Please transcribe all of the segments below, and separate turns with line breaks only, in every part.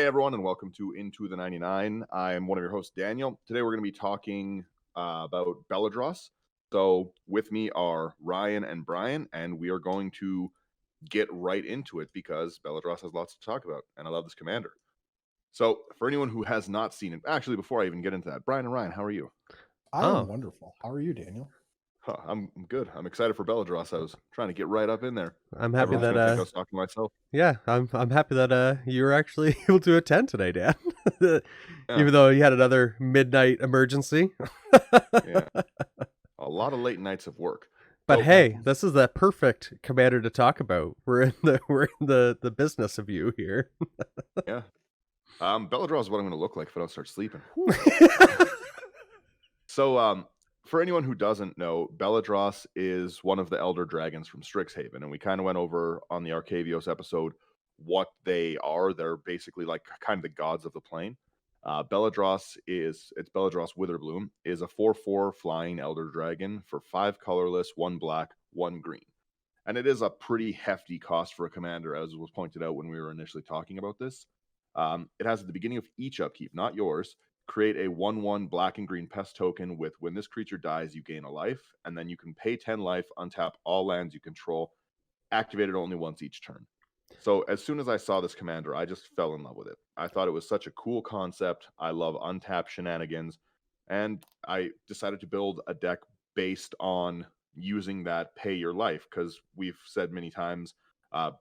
Hey everyone, and welcome to Into the 99. I'm one of your hosts, Daniel. Today we're going to be talking about Beledros. So with me are Ryan and Brian, and we are going to get right into it because Beledros has lots to talk about, and I love this commander. So for anyone who has not seen it, actually, before I even get into that, Brian and Ryan, how are you?
I am wonderful. How are you, Daniel?
I'm good. I'm excited for Beledros. I was trying to get right up in there.
I'm happy
Everyone's
that
gonna think I was talking to myself.
yeah, I'm happy that you were actually able to attend today, Dan.
Yeah.
Even though you had another midnight emergency.
Yeah. A lot of late nights of work.
But
So-
hey, this is the perfect commander to talk about. We're in the business of you here.
Yeah. Beledros is what I'm going to look like if I don't start sleeping. So, for anyone who doesn't know, Beledros is one of the Elder Dragons from Strixhaven, and we kind of went over on the Arcavios episode what they are. They're basically like kind of the gods of the plane. Beledros Witherbloom is a 4/4 flying Elder Dragon for 5 colorless, 1 black, 1 green. And it is a pretty hefty cost for a commander, as was pointed out when we were initially talking about this. It has at the beginning of each upkeep, not yours, create a 1/1 black and green pest token with when this creature dies, you gain a life, and then you can pay 10 life, untap all lands you control, activate it only once each turn. So as soon as I saw this commander, I just fell in love with it. I thought it was such a cool concept. I love untap shenanigans, and I decided to build a deck based on using that pay your life, because we've said many times,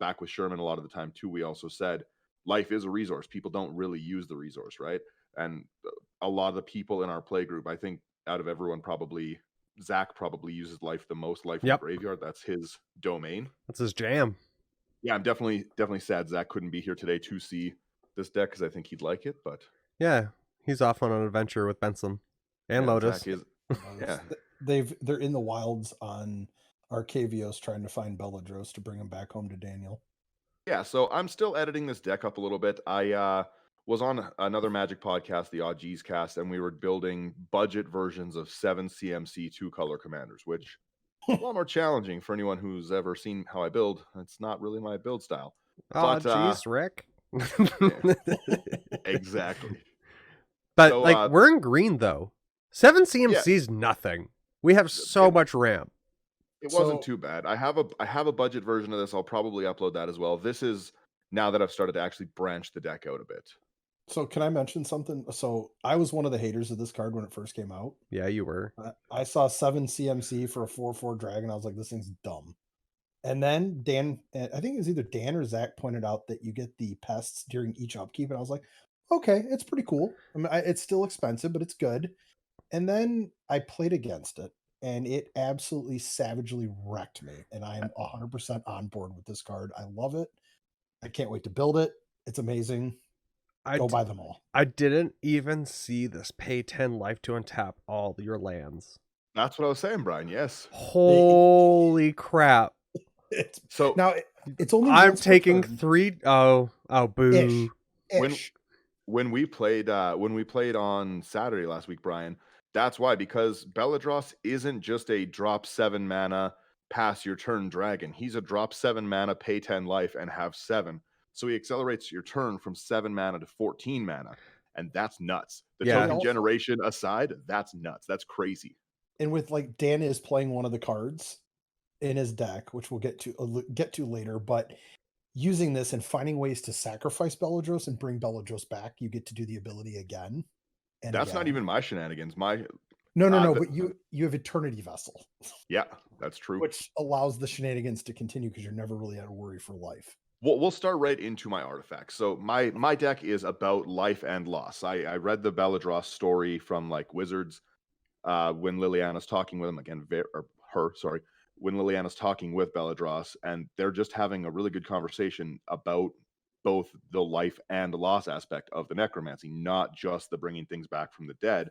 back with Sherman a lot of the time too, we also said life is a resource. People don't really use the resource, right? And a lot of the people in our play group, I think out of everyone, probably Zach probably uses life the most. Life in the graveyard, that's his domain.
That's his jam.
Yeah, I'm definitely sad Zach couldn't be here today to see this deck because I think he'd like it. But
yeah, he's off on an adventure with Benson and Lotus.
Zach is, yeah,
They're in the wilds on Arcavios trying to find Beledros to bring him back home to Daniel.
Yeah, so I'm still editing this deck up a little bit. I was on another Magic podcast, the Odd G's cast, and we were building budget versions of 7 CMC 2-color commanders, which is a lot more challenging for anyone who's ever seen how I build. It's not really my build style.
Oh, jeez, Rick.
Exactly.
But so, we're in green though. 7 CMC is nothing. We have so much ramp.
It wasn't too bad. I have a budget version of this. I'll probably upload that as well. This is now that I've started to actually branch the deck out a bit.
So can I mention something? So I was one of the haters of this card when it first came out.
Yeah, you were.
I saw 7 CMC for a 4/4 dragon. I was like, this thing's dumb. And then Dan, I think it was either Dan or Zach, pointed out that you get the pests during each upkeep. And I was like, okay, it's pretty cool. I mean, it's still expensive, but it's good. And then I played against it, and it absolutely savagely wrecked me. And I am 100% on board with this card. I love it. I can't wait to build it. It's amazing. Go buy them all.
I didn't even see this pay 10 life to untap all your lands.
That's what I was saying, Brian. Yes.
Holy crap.
So
now it's only
I'm taking 3. Oh, boo.
Ish.
When we played on Saturday last week, Brian, that's why, because Beledros isn't just a drop 7 mana, pass your turn dragon. He's a drop 7 mana, pay 10 life, and have 7. So he accelerates your turn from 7 mana to 14 mana. And that's nuts. The token generation aside, that's nuts. That's crazy.
And with Dan is playing one of the cards in his deck, which we'll get to later, but using this and finding ways to sacrifice Beledros and bring Beledros back, you get to do the ability again. And
that's not even my shenanigans.
No, but you have Eternity Vessel.
Yeah, that's true.
Which allows the shenanigans to continue because you're never really at a worry for life.
We'll start right into my artifacts. So my deck is about life and loss. I read the Beledros story from Wizards when Liliana's talking with him again, when Liliana's talking with Beledros, and they're just having a really good conversation about both the life and loss aspect of the necromancy, not just the bringing things back from the dead,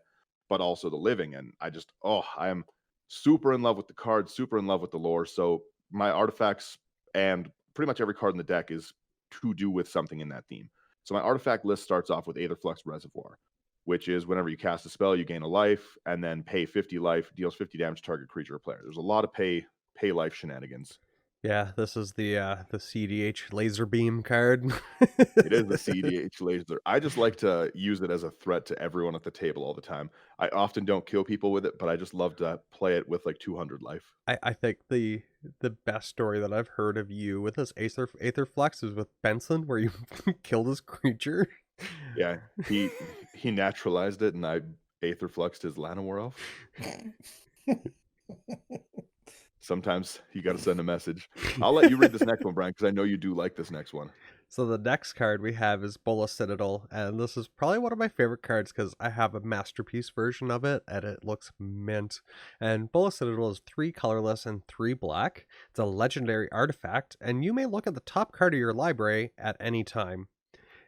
but also the living. And I am super in love with the cards, super in love with the lore. So my artifacts and pretty much every card in the deck is to do with something in that theme. So my artifact list starts off with Aetherflux Reservoir, which is whenever you cast a spell, you gain a life, and then pay 50 life, deals 50 damage to target creature or player. There's a lot of pay life shenanigans
Yeah, this is the CDH laser beam card.
It is the CDH laser. I just like to use it as a threat to everyone at the table all the time. I often don't kill people with it, but I just love to play it with like 200 life.
I think the best story that I've heard of you with this Aetherflux is with Benson, where you killed his creature.
Yeah, he naturalized it, and I Aetherfluxed his Llanowar elf. Sometimes you got to send a message. I'll let you read this next one, Brian, because I know you do like this next one.
So the next card we have is Bola Citadel, and this is probably one of my favorite cards because I have a masterpiece version of it, and it looks mint. And Bola Citadel is 3 colorless and 3 black. It's a legendary artifact, and you may look at the top card of your library at any time.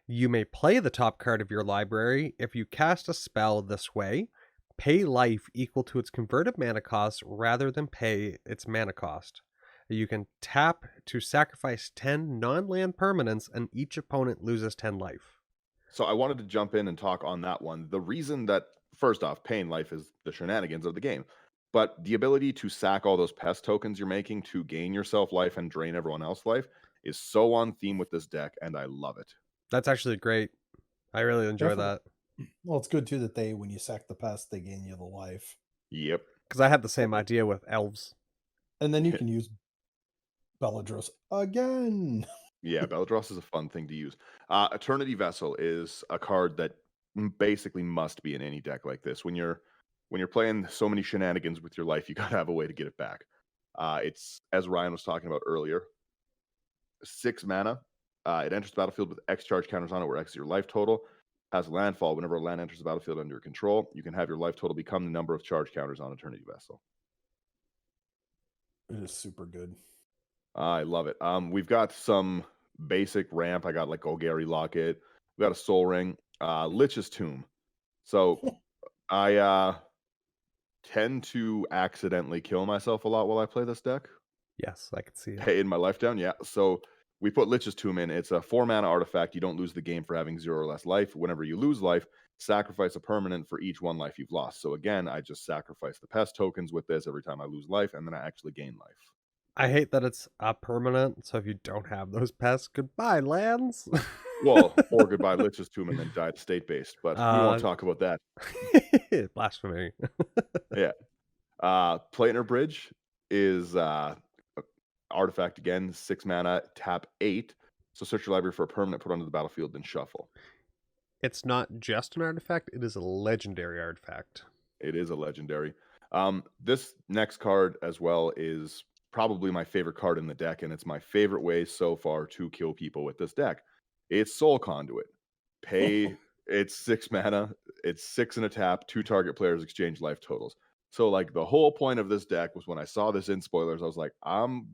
You may play the top card of your library if you cast a spell this way. Pay life equal to its converted mana cost rather than pay its mana cost. You can tap to sacrifice 10 non-land permanents, and each opponent loses 10 life.
So I wanted to jump in and talk on that one. The reason that, first off, paying life is the shenanigans of the game. But the ability to sack all those pest tokens you're making to gain yourself life and drain everyone else life is so on theme with this deck, and I love it.
That's actually great. I really enjoy that.
Well, it's good too that when you sack the pest, they gain you the life.
Yep.
Because I had the same idea with elves.
And then you can use Beledros again.
Yeah, Beledros is a fun thing to use. Eternity Vessel is a card that basically must be in any deck like this. When you're playing so many shenanigans with your life, you gotta have a way to get it back. It's, as Ryan was talking about earlier, 6 mana. It enters the battlefield with X charge counters on it, where X is your life total. Has landfall. Whenever a land enters the battlefield under your control, you can have your life total become the number of charge counters on Eternity Vessel.
It is super good.
I love it. We've got some basic ramp. I got like Golgari Locket. We got a Soul Ring. Lich's Tomb. So I tend to accidentally kill myself a lot while I play this deck.
Yes, I can see it.
In my life down, yeah. So we put Lich's Tomb in. It's a 4-mana artifact. You don't lose the game for having 0 or less life. Whenever you lose life, sacrifice a permanent for each 1 life you've lost. So again, I just sacrifice the pest tokens with this every time I lose life, and then I actually gain life.
I hate that it's a permanent, so if you don't have those pests, goodbye, lands.
Well, or goodbye Lich's Tomb and then die state-based, but we won't talk about that.
Blasphemy.
Yeah. Planar Bridge is artifact again, 6 mana, tap 8. So search your library for a permanent, put onto the battlefield, then shuffle.
It's not just an artifact, it is a legendary artifact.
It is a legendary. This next card as well is probably my favorite card in the deck, and it's my favorite way so far to kill people with this deck. It's Soul Conduit. It's 6 mana, it's 6 in a tap, 2 target players exchange life totals. So like the whole point of this deck was when I saw this in spoilers, I was like, I'm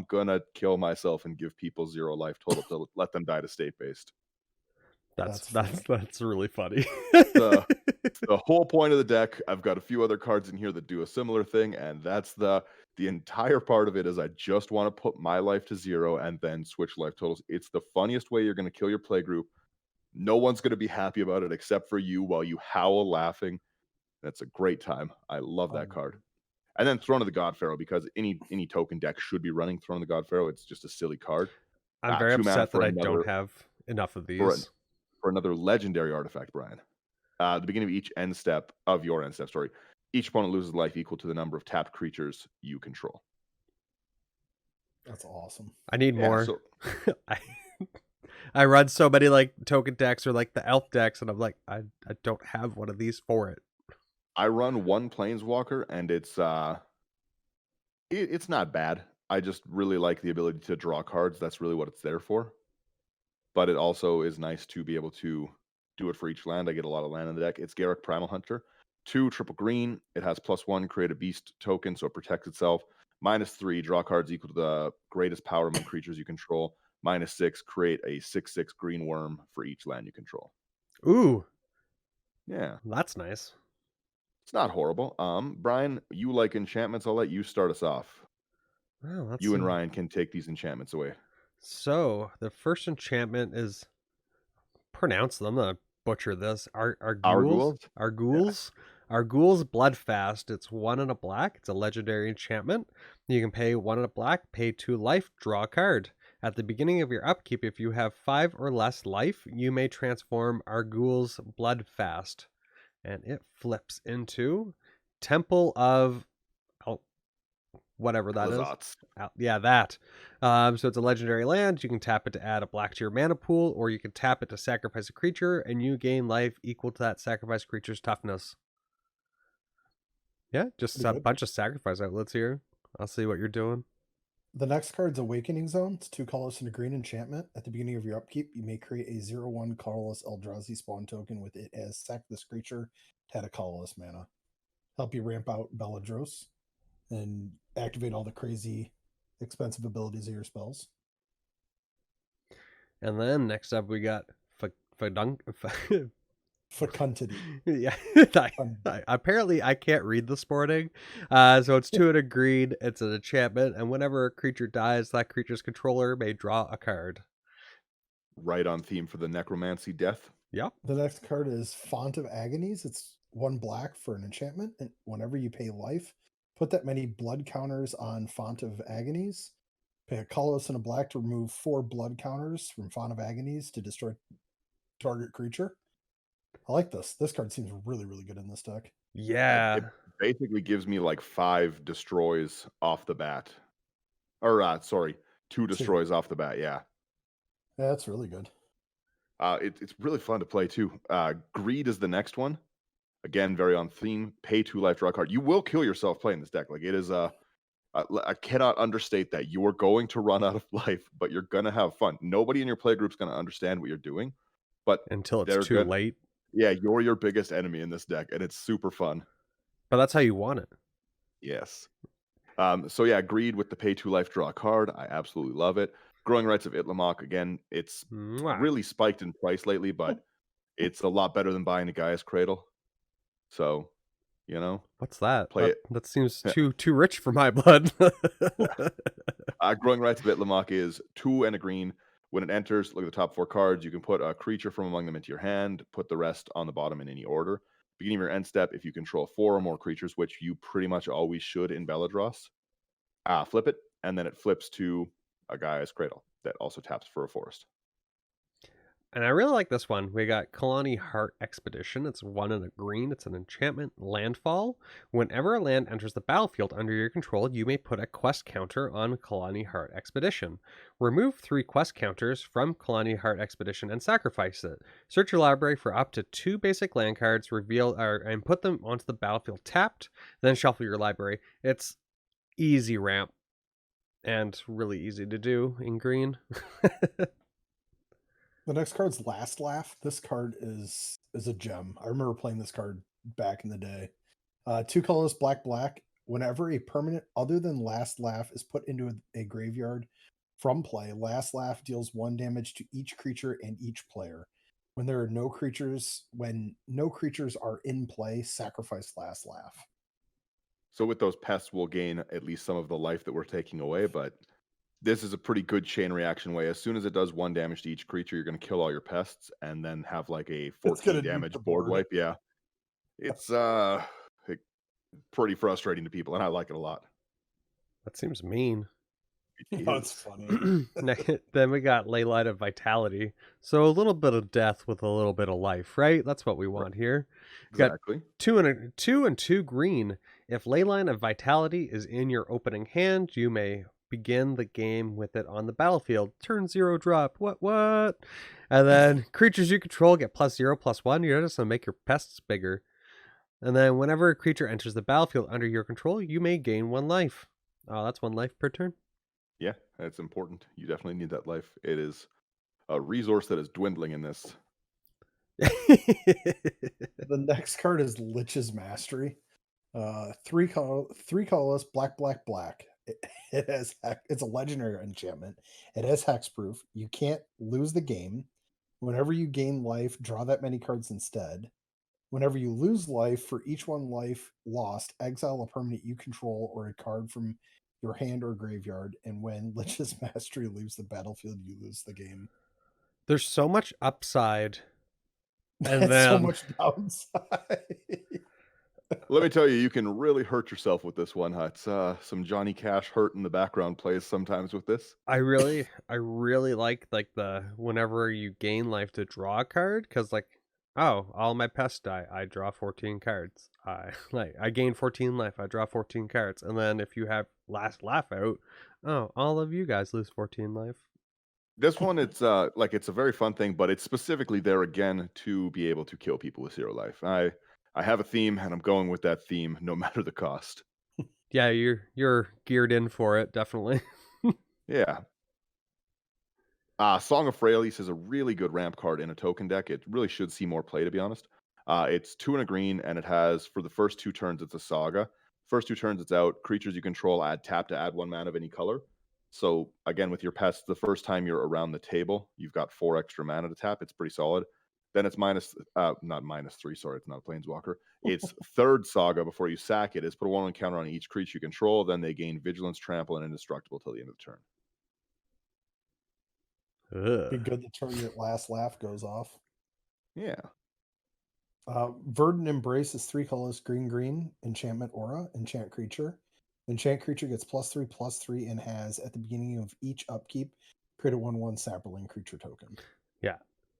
gonna kill myself and give people 0 life total to let them die to state-based.
That's really funny.
The whole point of the deck. I've got a few other cards in here that do a similar thing, and that's the entire part of it is I just want to put my life to 0 and then switch life totals. It's the funniest way you're going to kill your play group. No one's going to be happy about it except for you while you howl laughing. That's a great time. I love that card. And then Throne of the God Pharaoh, because any token deck should be running Throne of the God Pharaoh. It's just a silly card.
I'm very upset that I don't have enough of these.
For another legendary artifact, Brian. At the beginning of each end step of your end step, each opponent loses life equal to the number of tapped creatures you control.
That's awesome.
I need more. So... I run so many like token decks or like the elf decks, and I'm like, I don't have one of these for it.
I run 1 Planeswalker, and it's not bad. I just really like the ability to draw cards. That's really what it's there for. But it also is nice to be able to do it for each land. I get a lot of land in the deck. It's Garruk Primal Hunter. 2 triple green. It has +1, create a beast token, so it protects itself. -3, draw cards equal to the greatest power among creatures you control. -6, create a 6/6 green worm for each land you control.
Ooh.
Yeah.
That's nice.
It's not horrible. Brian, you like enchantments. I'll let you start us off.
Wow,
you and Ryan can take these enchantments away.
So the first enchantment is pronounce them. I'm gonna butcher this. Arguls. Arguls Bloodfast. It's 1 and a black. It's a legendary enchantment. You can pay 1 and a black, pay 2 life, draw a card. At the beginning of your upkeep, if you have 5 or less life, you may transform Argul's Bloodfast. And it flips into Temple of whatever that is.
Glazats.
Yeah, that. So it's a legendary land. You can tap it to add a black to your mana pool, or you can tap it to sacrifice a creature, and you gain life equal to that sacrificed creature's toughness. Yeah, just a bunch of sacrifice outlets here. I'll see what you're doing.
The next card's Awakening Zone. It's 2 colorless and a green enchantment. At the beginning of your upkeep, you may create a 0/1 colorless Eldrazi spawn token with it as sack this creature to add a colorless mana. Help you ramp out Beledros and activate all the crazy expensive abilities of your spells.
And then next up we got
Fecundity.
Yeah. Apparently I can't read this morning. So it's 2 and a green. It's an enchantment, and whenever a creature dies, that creature's controller may draw a card.
Right on theme for the Necromancy Death.
Yeah.
The next card is Font of Agonies. It's 1 black for an enchantment, and whenever you pay life, put that many blood counters on Font of Agonies. Pay a colorless and a black to remove 4 blood counters from Font of Agonies to destroy target creature. I like this. This card seems really, really good in this deck.
Yeah.
It basically gives me like 5 destroys off the bat. Or, sorry, 2 destroys off the bat, yeah.
Yeah, that's really good.
It's really fun to play, too. Greed is the next one. Again, very on theme. Pay 2 life, draw a card. You will kill yourself playing this deck. Like, it is I cannot understate that. You are going to run out of life, but you're going to have fun. Nobody in your play group's going to understand what you're doing. But
until it's too late.
Yeah, you're your biggest enemy in this deck, and it's super fun.
But that's how you want it.
Yes. So yeah, Greed with the pay 2 life, draw a card. I absolutely love it. Growing Rights of Itlamok, again, it's really spiked in price lately, but it's a lot better than buying a Gaia's Cradle. So, you know.
What's that?
Play it.
That seems too rich for my blood.
Growing Rights of Itlamok is 2 and a green. When it enters, look at the top 4 cards. You can put a creature from among them into your hand, put the rest on the bottom in any order. Beginning of your end step, if you control 4 or more creatures, which you pretty much always should in Beledros, flip it, and then it flips to a Gaia's Cradle that also taps for a forest.
And I really like this one. We got Kalani Heart Expedition. It's 1 and a green. It's an enchantment landfall. Whenever a land enters the battlefield under your control, you may put a quest counter on Kalani Heart Expedition. Remove 3 quest counters from Kalani Heart Expedition and sacrifice it. Search your library for up to 2 basic land cards, and put them onto the battlefield tapped, then shuffle your library. It's easy ramp and really easy to do in green.
The next card's Last Laugh. This card is a gem. I remember playing this card back in the day. 2 colorless, black. Whenever a permanent other than Last Laugh is put into a graveyard from play, Last Laugh deals 1 damage to each creature and each player. When no creatures are in play, sacrifice Last Laugh.
So with those pests, we'll gain at least some of the life that we're taking away, but this is a pretty good chain reaction way. As soon as it does 1 damage to each creature, you're going to kill all your pests and then have like a 14 damage board wipe. Yeah. It's pretty frustrating to people, and I like it a lot.
That seems mean.
That's funny.
Then we got Leyline of Vitality. So a little bit of death with a little bit of life, right? That's what we want here.
Exactly.
Got 2 and 2 green. If Leyline of Vitality is in your opening hand, you may begin the game with it on the battlefield. Turn 0 drop. What? And then creatures you control get +0/+1. You're just gonna make your pests bigger. And then whenever a creature enters the battlefield under your control, you may gain 1 life. That's 1 life per turn.
Yeah, that's important. You definitely need that life. It is a resource that is dwindling in this.
The next card is Lich's Mastery. 3 colorless, black. It's a legendary enchantment. It has hexproof. You can't lose the game. Whenever you gain life, draw that many cards instead. Whenever you lose life, for each 1 life lost, exile a permanent you control or a card from your hand or graveyard. And when Lich's Mastery leaves the battlefield, you lose the game.
There's so much upside. And
then so much downside.
Let me tell you, you can really hurt yourself with this one. It's some Johnny Cash hurt in the background plays sometimes with this.
I really like the whenever you gain life to draw a card, because like, oh, all my pests die, I draw 14 cards. I I gain 14 life, I draw 14 cards, and then if you have last laugh out, oh, all of you guys lose 14 life.
This one, it's like it's a very fun thing, but it's specifically there again to be able to kill people with 0 life. I have a theme, and I'm going with that theme no matter the cost.
Yeah, you're geared in for it, definitely.
Yeah. Song of Freyalise is a really good ramp card in a token deck. It really should see more play, to be honest. It's 2 and a green, and it has, for the first 2 turns, it's a saga. First 2 turns, it's out. Creatures you control add tap to add 1 mana of any color. So, again, with your pests, the first time you're around the table, you've got 4 extra mana to tap. It's pretty solid. Then it's not -3, sorry, it's not a Planeswalker. It's third saga before you sack it, is put a 1/1 counter on each creature you control, then they gain Vigilance, Trample, and Indestructible till the end of the turn.
Be
Ugh.
good the turn your last laugh goes off.
Yeah.
Verdant Embrace is 3 colors, green, enchantment aura, enchant creature. Enchant creature gets +3/+3 and has at the beginning of each upkeep, create a 1/1 Sapperling creature token.
Yeah,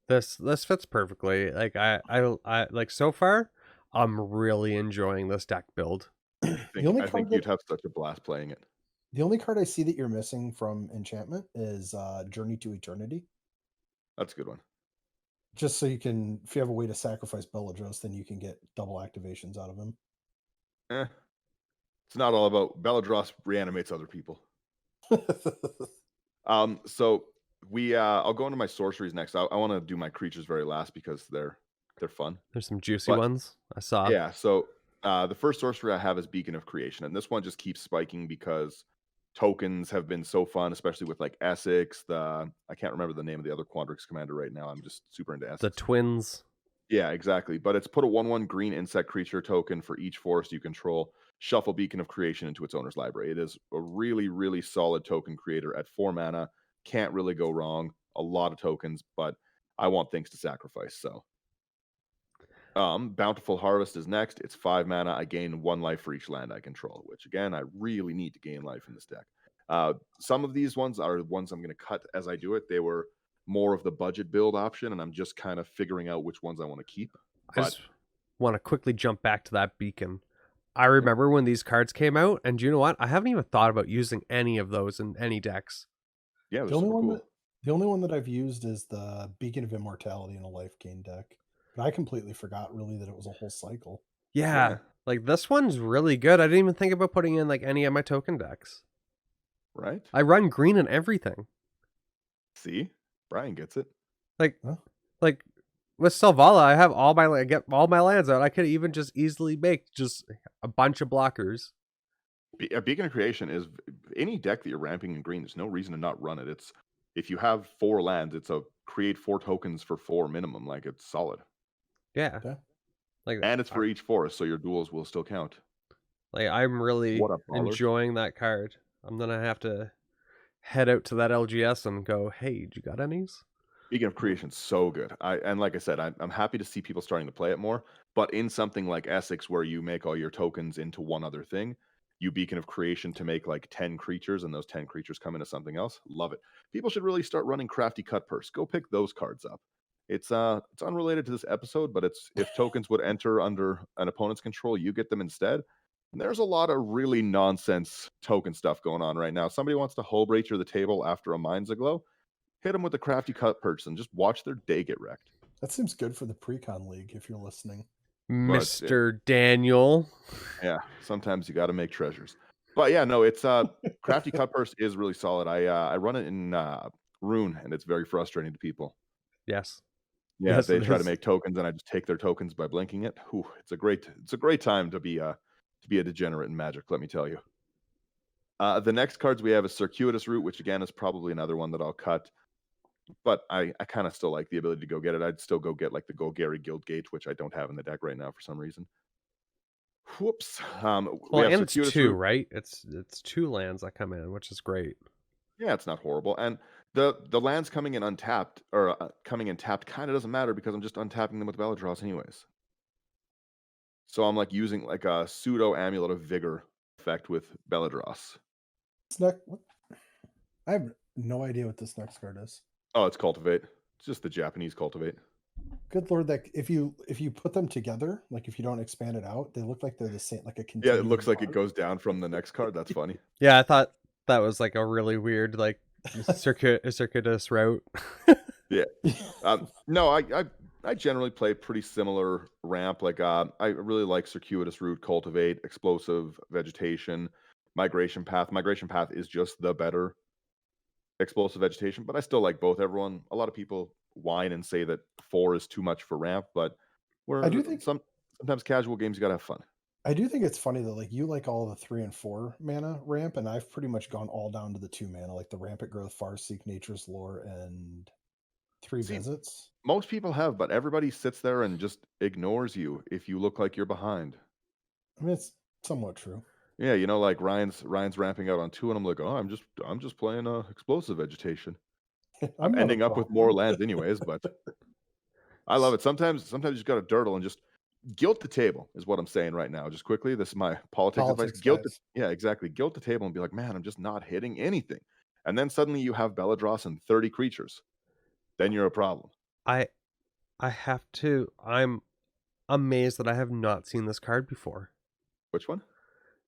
this fits perfectly. Like I like so far, I'm really enjoying this deck build.
I think you'd have such a blast playing it.
The only card I see that you're missing from enchantment is Journey to Eternity.
That's a good one.
Just so you can, if you have a way to sacrifice Beledros, then you can get double activations out of him.
It's not all about Beledros reanimates other people. So I'll go into my sorceries next. I want to do my creatures very last because they're fun.
There's some juicy
But
ones I saw.
yeah, so the first sorcery I have is Beacon of Creation, and this one just keeps spiking because tokens have been so fun, especially with like Essex. I can't remember the name of the other Quandrix commander right now. I'm just super into Essex.
The twins.
Yeah, exactly. But it's put a 1/1 green insect creature token for each forest you control. Shuffle Beacon of Creation into its owner's library. It is a really, really solid token creator at 4 mana. Can't really go wrong. A lot of tokens, but I want things to sacrifice. So, Bountiful Harvest is next. It's 5 mana. I gain 1 life for each land I control, which again, I really need to gain life in this deck. Some of these ones are ones I'm going to cut as I do it. They were more of the budget build option, and I'm just kind of figuring out which ones I want to keep.
I just want to quickly jump back to that beacon. I remember when these cards came out, and you know what? I haven't even thought about using any of those in any decks.
Yeah,
The only one that I've used is the Beacon of Immortality in a life gain deck. But I completely forgot really that it was a whole cycle.
Yeah, like this one's really good. I didn't even think about putting in like any of my token decks.
Right?
I run green and everything.
See? Brian gets it.
Like with Selvala, I get all my lands out. I could even just easily make just a bunch of blockers.
A Beacon of Creation is any deck that you're ramping in green. There's no reason to not run it. It's if you have 4 lands, it's a create 4 tokens for 4 minimum. Like it's solid.
Yeah. Like,
and it's for each forest, so your duels will still count.
Like I'm really enjoying that card. I'm gonna have to head out to that LGS and go, hey, you got any's?
Beacon of Creation's so good. And like I said, I'm happy to see people starting to play it more. But in something like Essex, where you make all your tokens into one other thing, you Beacon of Creation to make like 10 creatures, and those 10 creatures come into something else. Love it. People should really start running Crafty Cut Purse. Go pick those cards up. It's unrelated to this episode, but it's if tokens would enter under an opponent's control, you get them instead. And there's a lot of really nonsense token stuff going on right now. Somebody wants to Hullbreacher the table after a Mind's Aglow. Hit them with the Crafty Cut Purse and just watch their day get wrecked.
That seems good for the Precon League if you're listening.
Mr. Daniel.
Yeah, sometimes you got to make treasures. But yeah, no, it's Crafty Cut Purse is really solid. I run it in Rune, and it's very frustrating to people.
Yes.
Yeah, yes, they try to make tokens, and I just take their tokens by blinking it. Whew, it's a great time to be a degenerate in Magic. Let me tell you. The next cards we have is Circuitous Route, which again is probably another one that I'll cut. But I kind of still like the ability to go get it. I'd still go get like the Golgari Guildgate, which I don't have in the deck right now for some reason. Whoops.
Well, and it's 2, right? It's 2 lands that come in, which is great.
Yeah, it's not horrible. And the lands coming in untapped or coming in tapped kind of doesn't matter because I'm just untapping them with Beledros anyways. So I'm like using like a pseudo amulet of vigor effect with Beledros.
What? I have no idea what this next card is.
Oh, it's cultivate. It's just the Japanese cultivate.
Good lord, that if you put them together, like if you don't expand it out, they look like they're the same, like a
Yeah,
continuing
it looks like it
card.
goes down from the next card. That's funny.
Yeah, I thought that was like a really weird, like circuitous route.
Yeah. No, I generally play pretty similar ramp. Like I really like circuitous route, cultivate, explosive vegetation, migration path. Migration path is just the better explosive vegetation, but I still like both. A lot of people whine and say that 4 is too much for ramp, but
I do
we're
think
sometimes casual games you gotta have fun.
I do think it's funny that like you like all the 3 and 4 mana ramp, and I've pretty much gone all down to the 2 mana, like the Rampant Growth, Farseek, Nature's Lore, and 3
See,
visits.
most people have, but everybody sits there and just ignores you if you look like you're behind.
I mean, it's somewhat true.
Yeah, like Ryan's ramping out on 2, and I'm like, oh, I'm just playing explosive vegetation. I'm
I'm not a
ending up with more
problem.
lands anyways, but I love it. Sometimes you just gotta durdle and just guilt the table is what I'm saying right now. Just quickly, this is my politics advice.
Politics, guys.
Yeah, exactly. Guilt the table and be like, man, I'm just not hitting anything. And then suddenly you have Beledros and 30 creatures. Then you're a problem.
I have to. I'm amazed that I have not seen this card before.
Which one?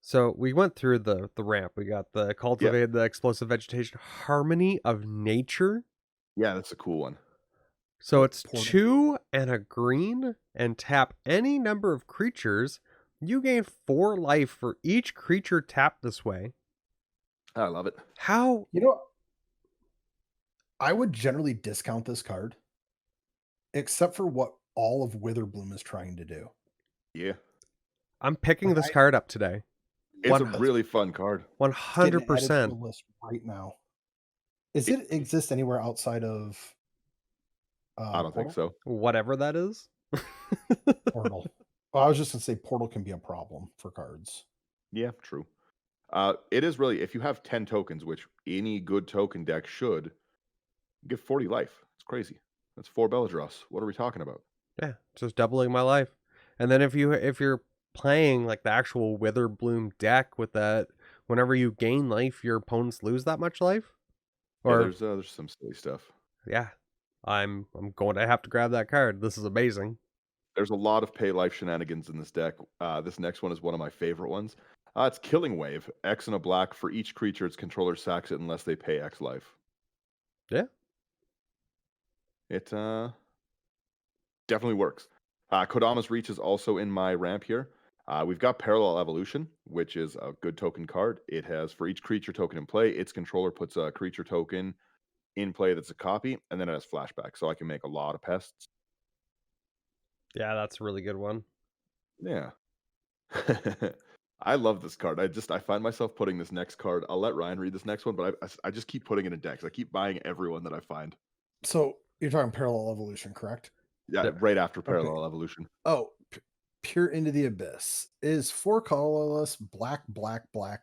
So we went through the ramp. We got the
Yeah.
cultivate, the explosive vegetation, harmony of nature.
Yeah, that's a cool one.
So it's
Portal.
2 and a green, and tap any number of creatures. You gain 4 life for each creature tapped this way.
I love it.
How?
You know, I would generally discount this card, except for what all of Witherbloom is trying to do.
Yeah.
I'm picking
Like,
this card up today.
It's a really fun card.
It's getting added to the
100%.
list right now. Does it exist anywhere outside of
I don't think
Portal?
so.
Whatever that is.
Portal. Well, I was just gonna say Portal can be a problem for cards.
Yeah, true. It is really, if you have 10 tokens, which any good token deck should, you get 40 life. It's crazy. That's 4 Beledros. What are we talking about?
Yeah, just doubling my life. And then if you're playing like the actual Witherbloom deck with that, whenever you gain life, your opponents lose that much life.
Yeah,
Or
there's some silly stuff.
yeah, I'm going to have to grab that card. This is amazing.
There's a lot of pay life shenanigans in this deck. This next one is one of my favorite ones. It's Killing Wave. X and a black for each creature its controller sacks it unless they pay X life.
Yeah.
It definitely works. Kodama's Reach is also in my ramp here. We've got Parallel Evolution, which is a good token card. It has, for each creature token in play, its controller puts a creature token in play that's a copy, and then it has flashback, so I can make a lot of pests.
Yeah, that's a really good one.
Yeah. I love this card. I find myself putting this next card. I'll let Ryan read this next one, but I just keep putting it in decks. I keep buying everyone that I find.
So you're talking Parallel Evolution, correct?
Yeah,
Yep.
right after Parallel Evolution.
Oh, Pure Into the Abyss is 4 colorless, black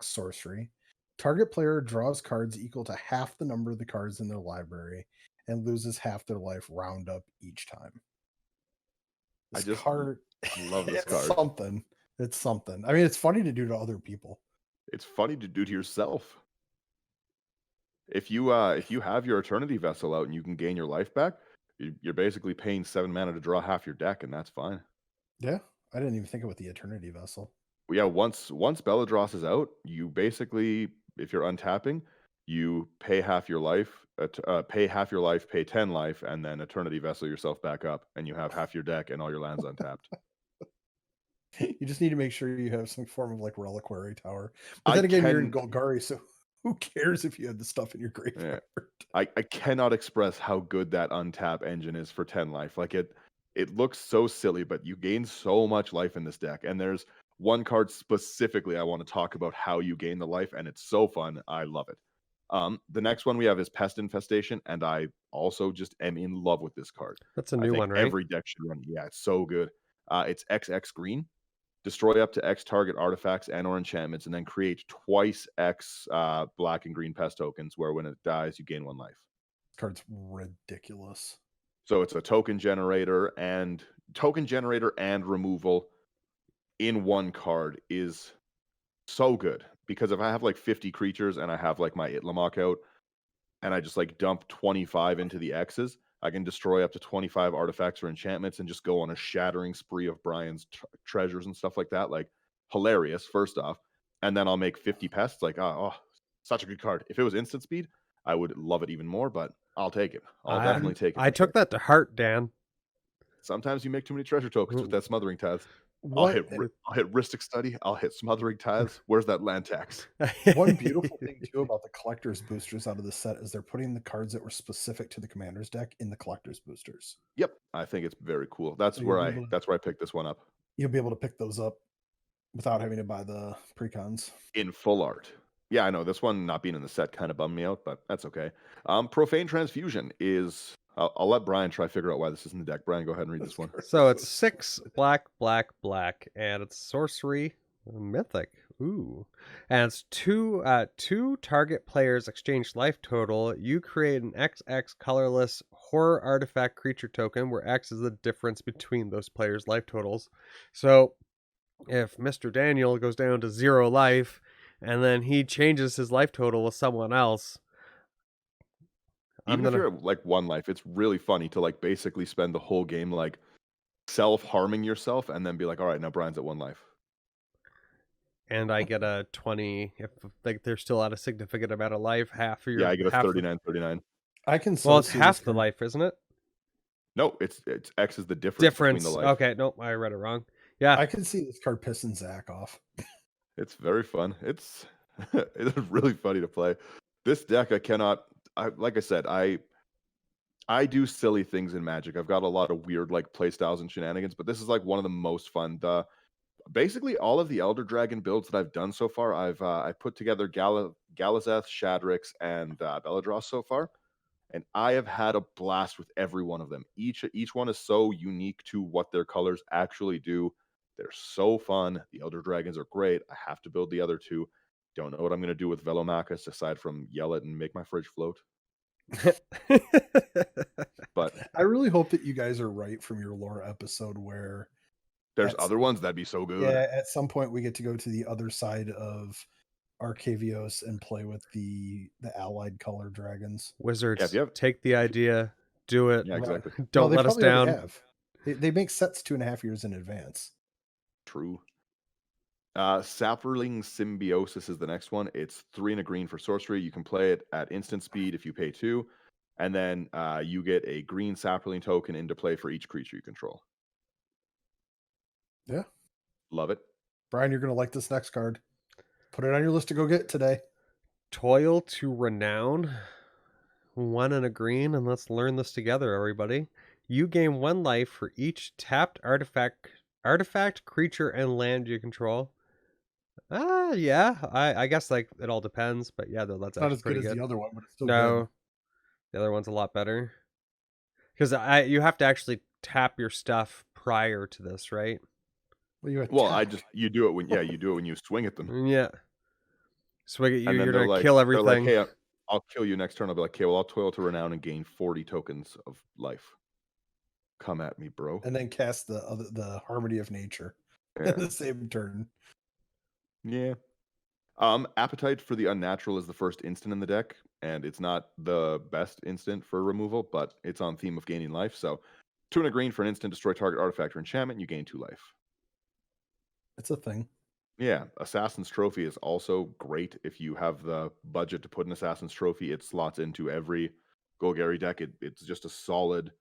sorcery. Target player draws cards equal to half the number of the cards in their library and loses half their life round up each time.
I
This
just
card,
love this
it's
card.
something. It's something. I mean, it's funny to do to other people.
It's funny to do to yourself. If you have your Eternity Vessel out and you can gain your life back, you're basically paying 7 mana to draw half your deck, and that's fine.
Yeah, I didn't even think about the Eternity Vessel.
Yeah, once Beledros is out, you basically, if you're untapping, you pay half your life, pay 10 life, and then Eternity Vessel yourself back up, and you have half your deck and all your lands untapped.
You just need to make sure you have some form of like reliquary tower. But then again, you're in Golgari, so who cares if you have the stuff in your graveyard?
I cannot express how good that untap engine is for 10 life. Like it looks so silly, but you gain so much life in this deck. And there's one card specifically I want to talk about how you gain the life, and it's so fun. I love it. The next one we have is Pest Infestation, and I also just am in love with this card.
That's a new one, right?
Every deck should run it. Yeah, it's so good. It's XX green. Destroy up to X target artifacts and or enchantments, and then create twice X black and green pest tokens, where when it dies, you gain 1 life.
This card's ridiculous.
So it's a token generator and removal. in one card is so good. Because if I have like 50 creatures and I have like my Itlamok out and I just like dump 25 into the X's, I can destroy up to 25 artifacts or enchantments and just go on a shattering spree of Brian's treasures and stuff like that. Like, hilarious, first off. And then I'll make 50 pests. Like, oh, such a good card. If it was instant speed, I would love it even more, but I'll take it. I'll definitely take it.
I took that to heart, Dan.
Sometimes you make too many treasure tokens with that Smothering Tithes. I'll
What
hit Rhystic Study. I'll hit Smothering Tithes. Where's that land tax?
one beautiful thing too about the collector's boosters out of the set is they're putting the cards that were specific to the commander's deck in the collector's boosters.
Yep, I think it's very cool. That's
So
where
you'll be able to-
that's where I picked this one up.
You'll be able to pick those up without having to buy the precons.
In full art. Yeah, I know this one not being in the set kind of bummed me out, but that's okay. Profane Transfusion is. I'll let Brian try to figure out why this is in the deck. Brian, go ahead and read this one.
So it's 6 black, black, black, and it's sorcery mythic. Ooh. And it's two target players exchange life total. You create an XX colorless horror artifact creature token where X is the difference between those players' life totals. So if Mr. Daniel goes down to 0 life and then he changes his life total with someone else,
Even if you're at like 1 life, it's really funny to like basically spend the whole game like self-harming yourself and then be like, all right, now Brian's at 1 life.
and I get a 20 if like they're still at a significant amount of life. Half of your
Yeah, I get a 39.
I can
Well, it's
see
half
this
the
card-
life, isn't it?
No, it's X is the difference between the life.
Okay, nope, I read it wrong. Yeah,
I can see this card pissing Zach off.
It's very fun. It's it is really funny to play. This deck like I said, I do silly things in Magic. I've got a lot of weird like play styles and shenanigans, but this is like one of the most fun. Basically all of the Elder Dragon builds that I've done so far, I put together Galazeth, Shadrix, and Beledros so far, and I have had a blast with every one of them. Each one is so unique to what their colors actually do. They're so fun. The Elder Dragons are great. I have to build the other 2. Don't know what I'm going to do with Velomachus aside from yell it and make my fridge float. But
I really hope that you guys are right from your lore episode where
there's other ones that'd be so good.
yeah, at some point we get to go to the other side of Arcavios and play with the allied color dragons.
Wizards,
if you have-
take the idea, do it.
Yeah, exactly.
Don't
they
let us
probably already
down.
have. They make sets 2.5 years in advance.
True. Sapperling Symbiosis is the next one. It's 3 and a green for sorcery. You can play it at instant speed if you pay 2, and then you get a green Sapperling token into play for each creature you control.
Yeah.
Love it.
Brian, you're going to like this next card. Put it on your list to go get today.
Toil to Renown. 1 and a green, and let's learn this together, everybody. You gain 1 life for each tapped artifact, creature, and land you control. Yeah. I guess like it all depends, but yeah, though that's
It's not
actually
as good
pretty
as
good.
the other one, but it's still
No,
good.
the other one's a lot better. Because you have to actually tap your stuff prior to this, right?
You do it when you swing at them.
Yeah. Swing at you,
And then
you're
they're
gonna
like,
kill
they're
everything.
like, hey, I'll kill you next turn. I'll be like, okay, well, I'll toil to renown and gain 40 tokens of life. Come at me, bro.
And then cast the Harmony of Nature
Yeah.
in the same turn.
Yeah. Appetite for the Unnatural is the first instant in the deck, and it's not the best instant for removal, but it's on theme of gaining life. So 2 and a green for an instant, destroy target artifact or enchantment, you gain 2 life.
It's a thing.
Yeah, Assassin's Trophy is also great if you have the budget to put an Assassin's Trophy. It slots into every Golgari deck. It's just a solid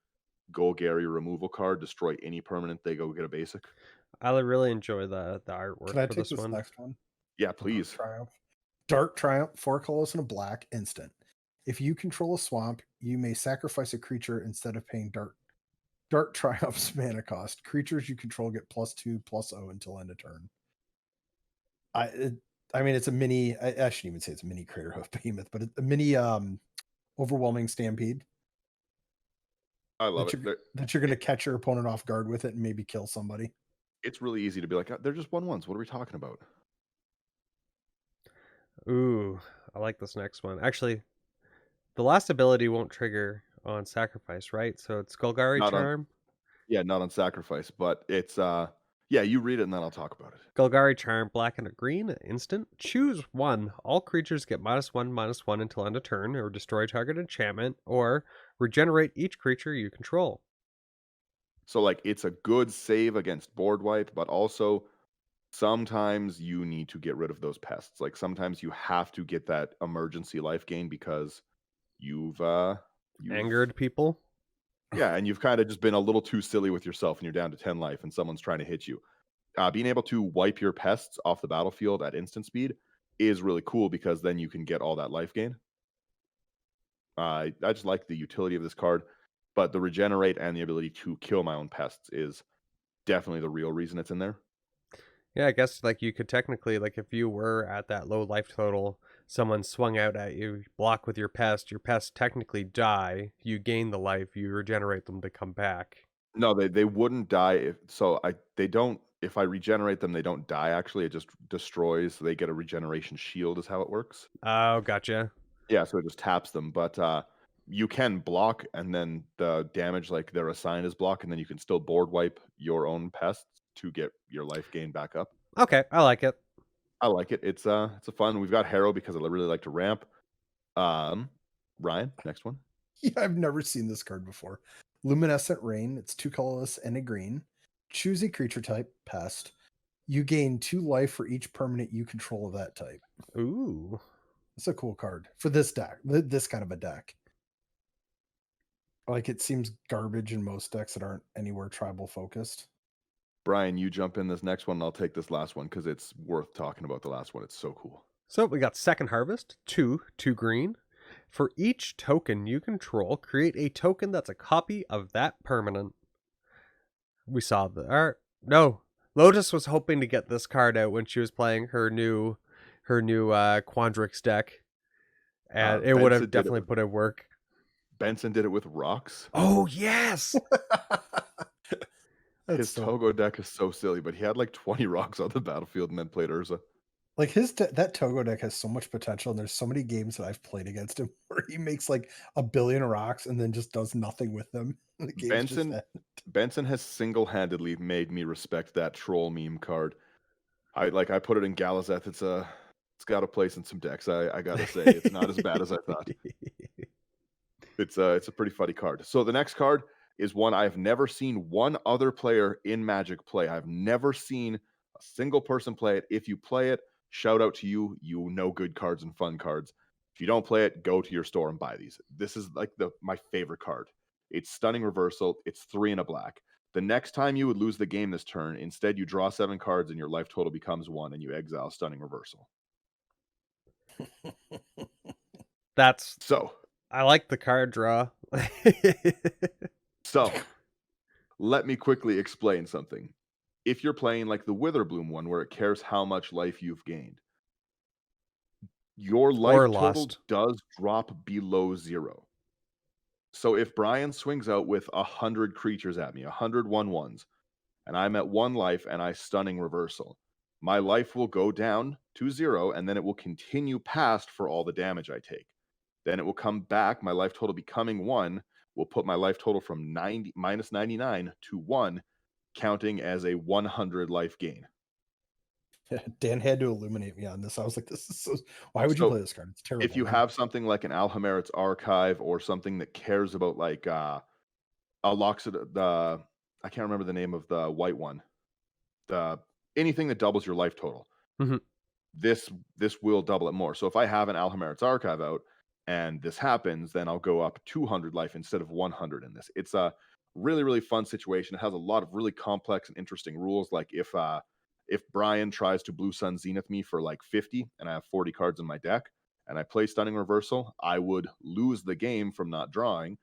Golgari removal card. Destroy any permanent, they go get a basic.
I really enjoy the artwork
Can I
for
take
this one.
next one?
Yeah, please.
Dark Triumph, 4 colors and a black, instant. If you control a swamp, you may sacrifice a creature instead of paying Dark Triumph's mana cost. Creatures you control get +2/+0 until end of turn. I mean, it's a mini. I shouldn't even say it's a mini Crater Hoof Behemoth, but it's a mini Overwhelming Stampede.
I love it.
That you're going to catch your opponent off guard with it and maybe kill somebody.
It's really easy to be like, they're just 1/1s. What are we talking about?
Ooh, I like this next one. Actually, the last ability won't trigger on sacrifice, right? So it's Golgari Charm.
Yeah, not on sacrifice, but it's Yeah, you read it and then I'll talk about it.
Golgari Charm, black and a green, instant. Choose one. All creatures get -1/-1 until end of turn, or destroy target enchantment, or regenerate each creature you control.
So like it's a good save against board wipe, but also sometimes you need to get rid of those pests. Like sometimes you have to get that emergency life gain because you've
Angered people.
yeah, and you've kind of just been a little too silly with yourself and you're down to 10 life and someone's trying to hit you. Being able to wipe your pests off the battlefield at instant speed is really cool because then you can get all that life gain. I just like the utility of this card, but the regenerate and the ability to kill my own pests is definitely the real reason it's in there.
Yeah, I guess like you could technically, like if you were at that low life total, someone swung out at you, block with your pests technically die, you gain the life, you regenerate them to come back.
No, they wouldn't die they don't if I regenerate them, they don't die actually. It just destroys. They get a regeneration shield is how it works.
Oh, gotcha.
Yeah, so it just taps them, but you can block and then the damage like they're assigned as block and then you can still board wipe your own pests to get your life gain back up.
Okay, I like it.
I like it. It's a fun. We've got Harrow because I really like to ramp. Ryan, next one.
Yeah, I've never seen this card before. Luminescent Rain. It's 2 colorless and a green. Choose a creature type, pest. You gain 2 life for each permanent you control of that type.
Ooh.
It's a cool card for this deck, this kind of a deck. Like it seems garbage in most decks that aren't anywhere tribal focused.
Brian, you jump in this next one and I'll take this last one because it's worth talking about the last one. It's so cool.
So we got Second Harvest, 2 green. For each token you control, create a token that's a copy of that permanent. We saw the no. Lotus was hoping to get this card out when she was playing her new Quandrix deck, and it would have definitely put in work.
Benson did it with rocks.
Oh yes.
His Togo deck is so silly, but he had like 20 rocks on the battlefield and then played Urza.
Like that Togo deck has so much potential, and there's so many games that I've played against him where he makes like a billion rocks and then just does nothing with them. The
Benson has single-handedly made me respect that troll meme card. I put it in Galazeth. It's got a place in some decks. I gotta say, it's not as bad as I thought. It's a pretty funny card. So the next card is one I've never seen one other player in Magic play. I've never seen a single person play it. If you play it, shout out to you. You know good cards and fun cards. If you don't play it, go to your store and buy these. This is like my favorite card. It's Stunning Reversal. It's 3 and a black. The next time you would lose the game this turn, instead you draw 7 cards and your life total becomes 1 and you exile Stunning Reversal.
That's
so.
I like the card draw.
So, let me quickly explain something. If you're playing like the Witherbloom one where it cares how much life you've gained, your life total does drop below 0. So if Brian swings out with 100 creatures at me, 100 1/1s, and I'm at 1 life and I Stunning Reversal, my life will go down to 0 and then it will continue past for all the damage I take. Then it will come back, my life total becoming 1 will put my life total from minus 99 to 1, counting as a 100 life gain.
Dan had to illuminate me on this. I was like, "This is so." Why would you play this card? It's terrible.
If you have something like an Alhamerit's Archive or something that cares about like a Loxodon, I can't remember the name of the white one. Anything that doubles your life total.
Mm-hmm.
This will double it more. So if I have an Alhamerit's Archive out and this happens, then I'll go up 200 life instead of 100 in this. It's a really, really fun situation. It has a lot of really complex and interesting rules. Like if Brian tries to Blue Sun Zenith me for like 50 and I have 40 cards in my deck and I play Stunning Reversal, I would lose the game from not drawing.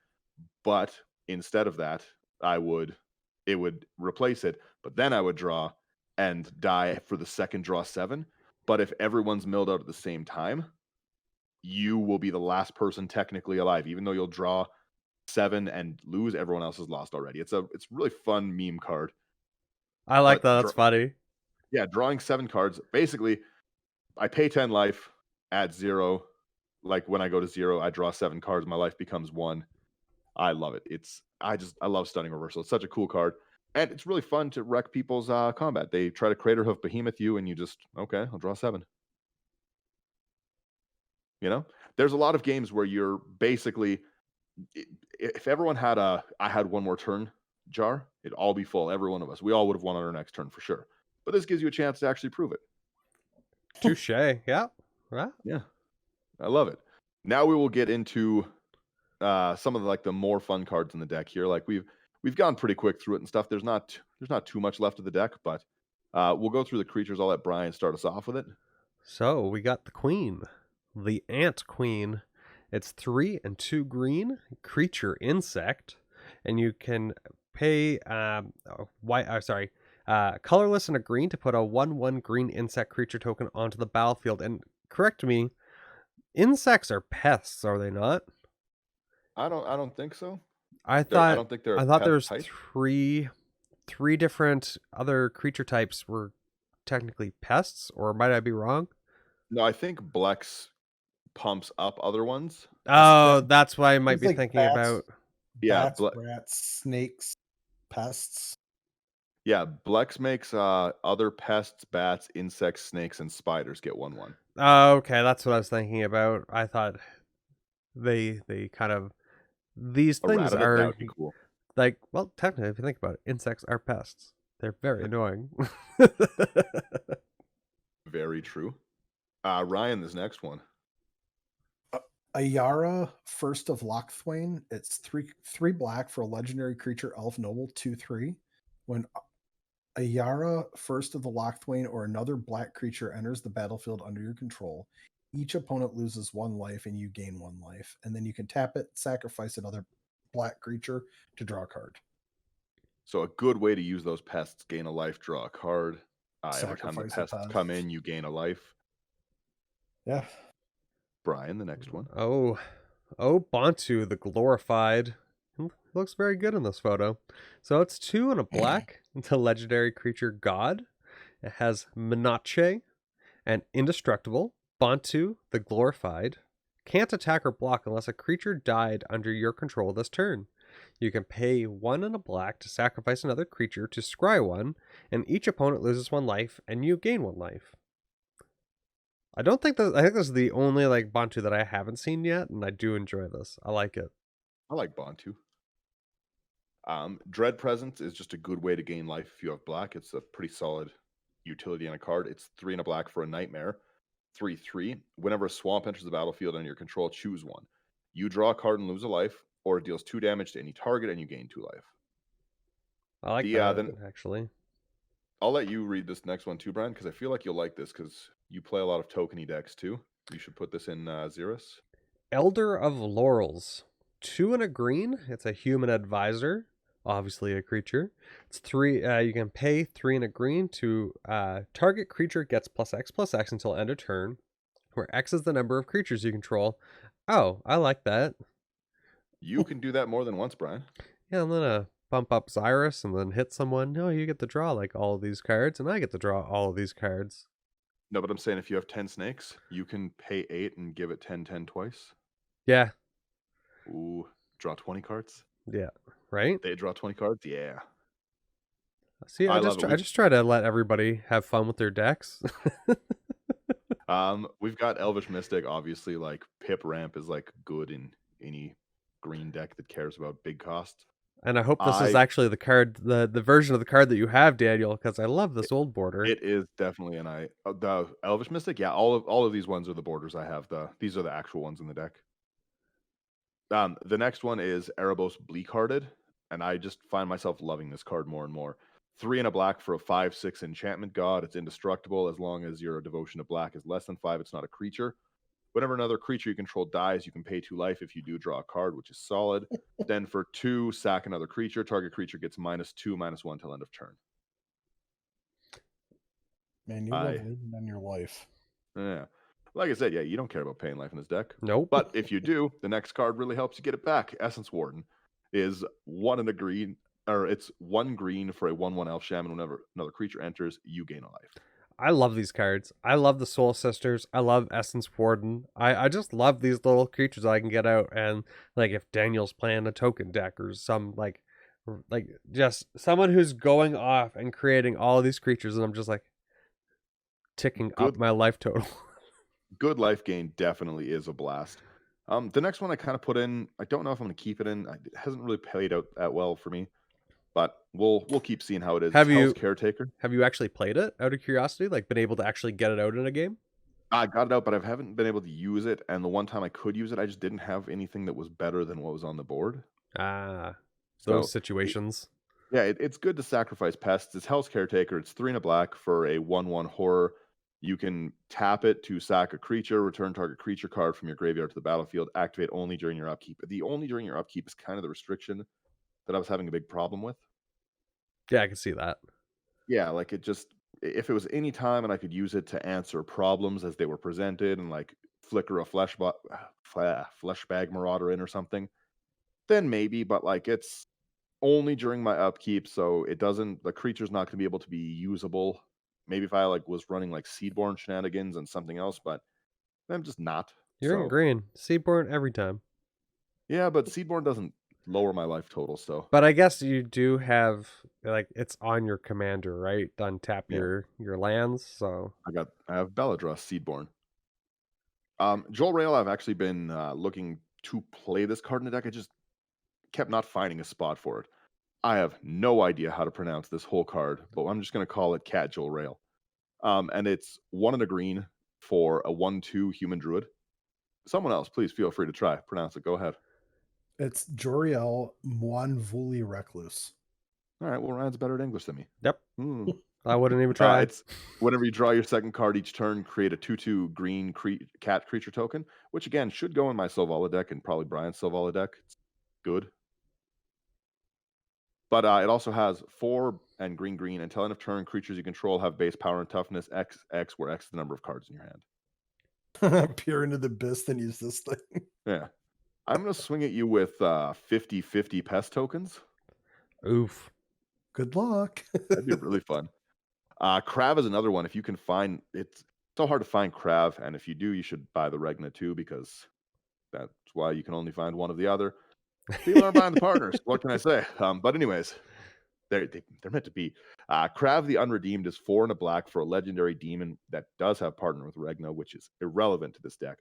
But instead of that, it would replace it. But then I would draw and die for the second draw 7. But if everyone's milled out at the same time, you will be the last person technically alive, even though you'll draw 7 and lose. Everyone else has lost already. It's really fun meme card.
I like that. That's funny.
Yeah, drawing 7 cards. Basically, I pay 10 life, add 0. Like when I go to 0, I draw 7 cards. My life becomes 1. I love it. I love Stunning Reversal. It's such a cool card. And it's really fun to wreck people's combat. They try to Crater Hoof Behemoth you, and you just, okay, I'll draw 7. You know? There's a lot of games where you're basically, if everyone had I had one more turn jar, it'd all be full, every one of us. We all would have won on our next turn for sure. But this gives you a chance to actually prove it.
Touche. Yeah. Right.
Yeah. I love it. Now we will get into some of the more fun cards in the deck here. Like we've gone pretty quick through it and stuff. There's not too much left of the deck, but we'll go through the creatures. I'll let Brian start us off with it.
So we got the Queen, the Ant Queen. It's 3 and 2 green, creature insect, and you can pay colorless and a green to put a 1/1 green insect creature token onto the battlefield. And correct me, insects are pests, are they not?
I don't think so.
I
don't think they're.
thought there was three different other creature types were technically pests, or might I be wrong?
No, I think Blex pumps up other ones.
Oh, that's what I might be
like
thinking
bats,
about.
Yeah,
bats, rats, snakes, pests.
Yeah, Blex makes other pests, bats, insects, snakes, and spiders get 1/1.
Oh, okay, that's what I was thinking about. I thought they kind of these things
That
are
would be cool.
like, well, technically, if you think about it, insects are pests. They're very annoying.
Very true. Ryan, this next one.
Ayara, First of Lochthwain. It's 3 black for a legendary creature, Elf Noble, 2/3. When Ayara, First of the Lochthwain, or another black creature enters the battlefield under your control, each opponent loses 1 life and you gain 1 life. And then you can tap it, sacrifice another black creature to draw a card.
So a good way to use those pests: gain a life, draw a card. Every time the pests come in, you gain a life.
Yeah.
Brian, the next one.
Oh, Bantu, the glorified. Looks very good in this photo. So it's 2 and a black. It's a legendary creature god. It has Menache and Indestructible. Bantu, the glorified. Can't attack or block unless a creature died under your control this turn. You can pay 1 and a black to sacrifice another creature to scry 1, and each opponent loses 1 life, and you gain 1 life. I think this is the only Bantu that I haven't seen yet, and I do enjoy this. I like it.
I like Bantu. Dread Presence is just a good way to gain life if you have black. It's a pretty solid utility on a card. It's 3 and a black for a nightmare. 3/3. Whenever a swamp enters the battlefield under your control, choose 1. You draw a card and lose a life, or it deals 2 damage to any target and you gain 2 life.
I like that, actually.
I'll let you read this next one too, Brian, because I feel like you'll like this because you play a lot of tokeny decks too. You should put this in Xeris.
Elder of Laurels. 2 and a green. It's a human advisor. Obviously a creature. It's 3. You can pay 3 and a green to target creature gets +X/+X until end of turn, where X is the number of creatures you control. Oh, I like that.
You can do that more than once, Brian.
Yeah, I'm gonna bump up Xeris and then hit someone. No, you get to draw all of these cards, and I get to draw all of these cards.
No, but I'm saying if you have 10 snakes, you can pay 8 and give it 10/10 twice.
Yeah.
Ooh, draw 20 cards.
Yeah. Right?
They draw 20 cards? Yeah.
See, I just try to let everybody have fun with their decks.
We've got Elvish Mystic, obviously. Pip Ramp is good in any green deck that cares about big cost.
And I hope this is actually the card, the version of the card that you have, Daniel, because I love this old border.
It is definitely the Elvish Mystic. Yeah, all of these ones are the borders I have. These are the actual ones in the deck. The next one is Erebos Bleakhearted, and I just find myself loving this card more and more. 3 and a black for a 5/6 enchantment god. It's indestructible as long as your devotion to black is less than 5. It's not a creature. Whenever another creature you control dies, you can pay 2 life if you do draw a card, which is solid. Then for 2, sack another creature. Target creature gets -2/-1 till end of turn.
Man, you love living on your life.
Yeah. Like I said, yeah, you don't care about paying life in this deck.
Nope.
But if you do, the next card really helps you get it back. Essence Warden is 1 and a green, or it's 1 green for a 1/1 elf shaman. Whenever another creature enters, you gain a life.
I love these cards. I love the Soul Sisters. I love Essence Warden. I just love these little creatures I can get out. And if Daniel's playing a token deck or some Like, just someone who's going off and creating all of these creatures, and I'm just like ticking up
Good
my life total.
good life gain definitely is a blast. The next one I kind of put in, I don't know if I'm going to keep it in. It hasn't really played out that well for me, but we'll keep seeing how it is. It's
Have
Hell's
you
Caretaker.
have you actually played it out of curiosity? Like, been able to actually get it out in a game?
I got it out, but I haven't been able to use it. And the one time I could use it, I just didn't have anything that was better than what was on the board.
Ah, those
So
situations.
yeah, it's good to sacrifice pests. It's Hell's Caretaker. It's 3 and a black for a 1/1 horror. You can tap it to sack a creature, return target creature card from your graveyard to the battlefield, activate only during your upkeep. The only during your upkeep is kind of the restriction that I was having a big problem with.
Yeah, I can see that.
Yeah, like it just, if it was any time and I could use it to answer problems as they were presented and like flicker a flesh bag marauder in or something, then maybe, but like it's only during my upkeep, so the creature's not going to be able to be usable. Maybe if I like was running like Seedborn shenanigans and something else, but I'm just not.
You're in
So
green. Seaborn every time.
yeah, but Seedborn doesn't lower my life total, so
But I guess you do have, like, it's on your commander, right? Untap
yeah,
your lands, so
I have Beledros Seedborn. Joel Rail, I've actually been looking to play this card in the deck. I just kept not finding a spot for it. I have no idea how to pronounce this whole card, but I'm just going to call it Cat Joel Rail. And it's 1 and a green for a 1/2 human druid. Someone else, please feel free to try. Pronounce it. Go ahead.
It's Joriel Moanvuli Recluse.
All right. Well, Ryan's better at English than me.
yep.
Hmm.
I wouldn't even try.
It's whenever you draw your second card each turn, create a 2/2 green cat creature token, which again should go in my Silvala deck and probably Brian's Silvala deck. It's good. But it also has 4 and green. Until end of turn, creatures you control have base power and toughness X, where X is the number of cards in your hand.
Peer into the abyss, then use this thing.
Yeah. I'm going to swing at you with 50/50 pest tokens.
Oof.
Good luck.
That'd be really fun. Krav is another one. If you can find, it's so hard to find Krav, and if you do, you should buy the Regna too, because that's why you can only find one of the other. People aren't buying the partners. What can I say? But anyways, they're meant to be. Krav the Unredeemed is 4 and a black for a legendary demon that does have partner with Regna, which is irrelevant to this deck.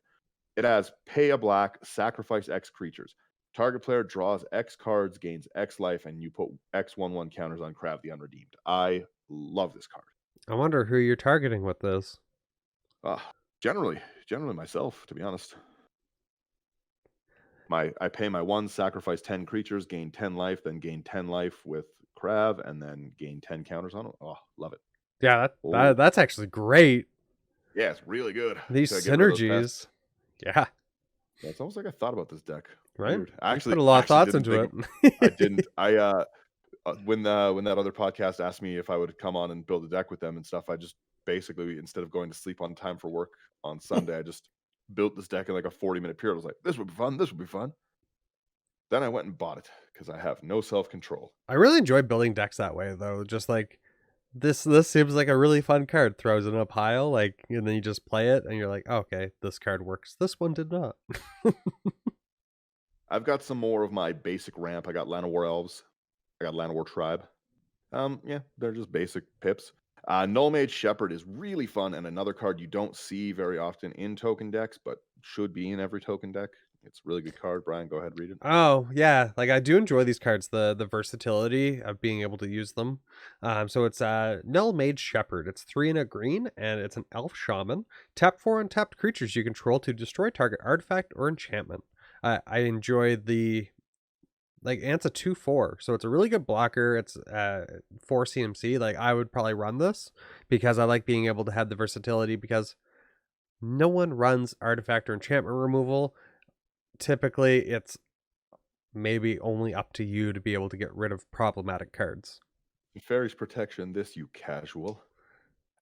It has pay a black, sacrifice X creatures. Target player draws X cards, gains X life, and you put X 1/1 counters on Krav the Unredeemed. I love this card.
I wonder who you're targeting with this.
Generally myself, to be honest. I pay my 1, sacrifice 10 creatures, gain 10 life, then gain 10 life with Krav, and then gain 10 counters on it. Oh, love it.
Yeah,
Oh.
that's actually great.
Yeah, it's really good.
These
to get rid of those
synergies.
pests.
Yeah.
Yeah, it's almost like I thought about this deck.
Right?
Weird.
You
Actually,
put a lot of thoughts
didn't
into
think
it.
I didn't. When that other podcast asked me if I would come on and build a deck with them and stuff, I just basically, instead of going to sleep on time for work on Sunday, I just built this deck in like a 40-minute period. I was like, this would be fun. This would be fun. Then I went and bought it because I have no self-control.
I really enjoy building decks that way, though. Just like this seems like a really fun card. Throws it in a pile, like, and then you just play it, and you're like, oh, okay, this card works. This one did not.
I've got some more of my basic ramp. I got Llanowar Elves. I got Llanowar Tribe. Yeah, they're just basic pips. Null Mage Shepherd is really fun and another card you don't see very often in token decks, but should be in every token deck. It's a really good card. Brian, go ahead, read it.
Oh, yeah. Like, I do enjoy these cards, the versatility of being able to use them. So it's Null Mage Shepherd. It's 3 and a green, and it's an elf shaman. Tap 4 untapped creatures you control to destroy target artifact or enchantment. I enjoy the... Like, and it's a 2/4, so it's a really good blocker. It's 4 CMC. Like, I would probably run this because I like being able to have the versatility, because no one runs artifact or enchantment removal. Typically, it's maybe only up to you to be able to get rid of problematic cards.
Fairy's Protection, this you casual.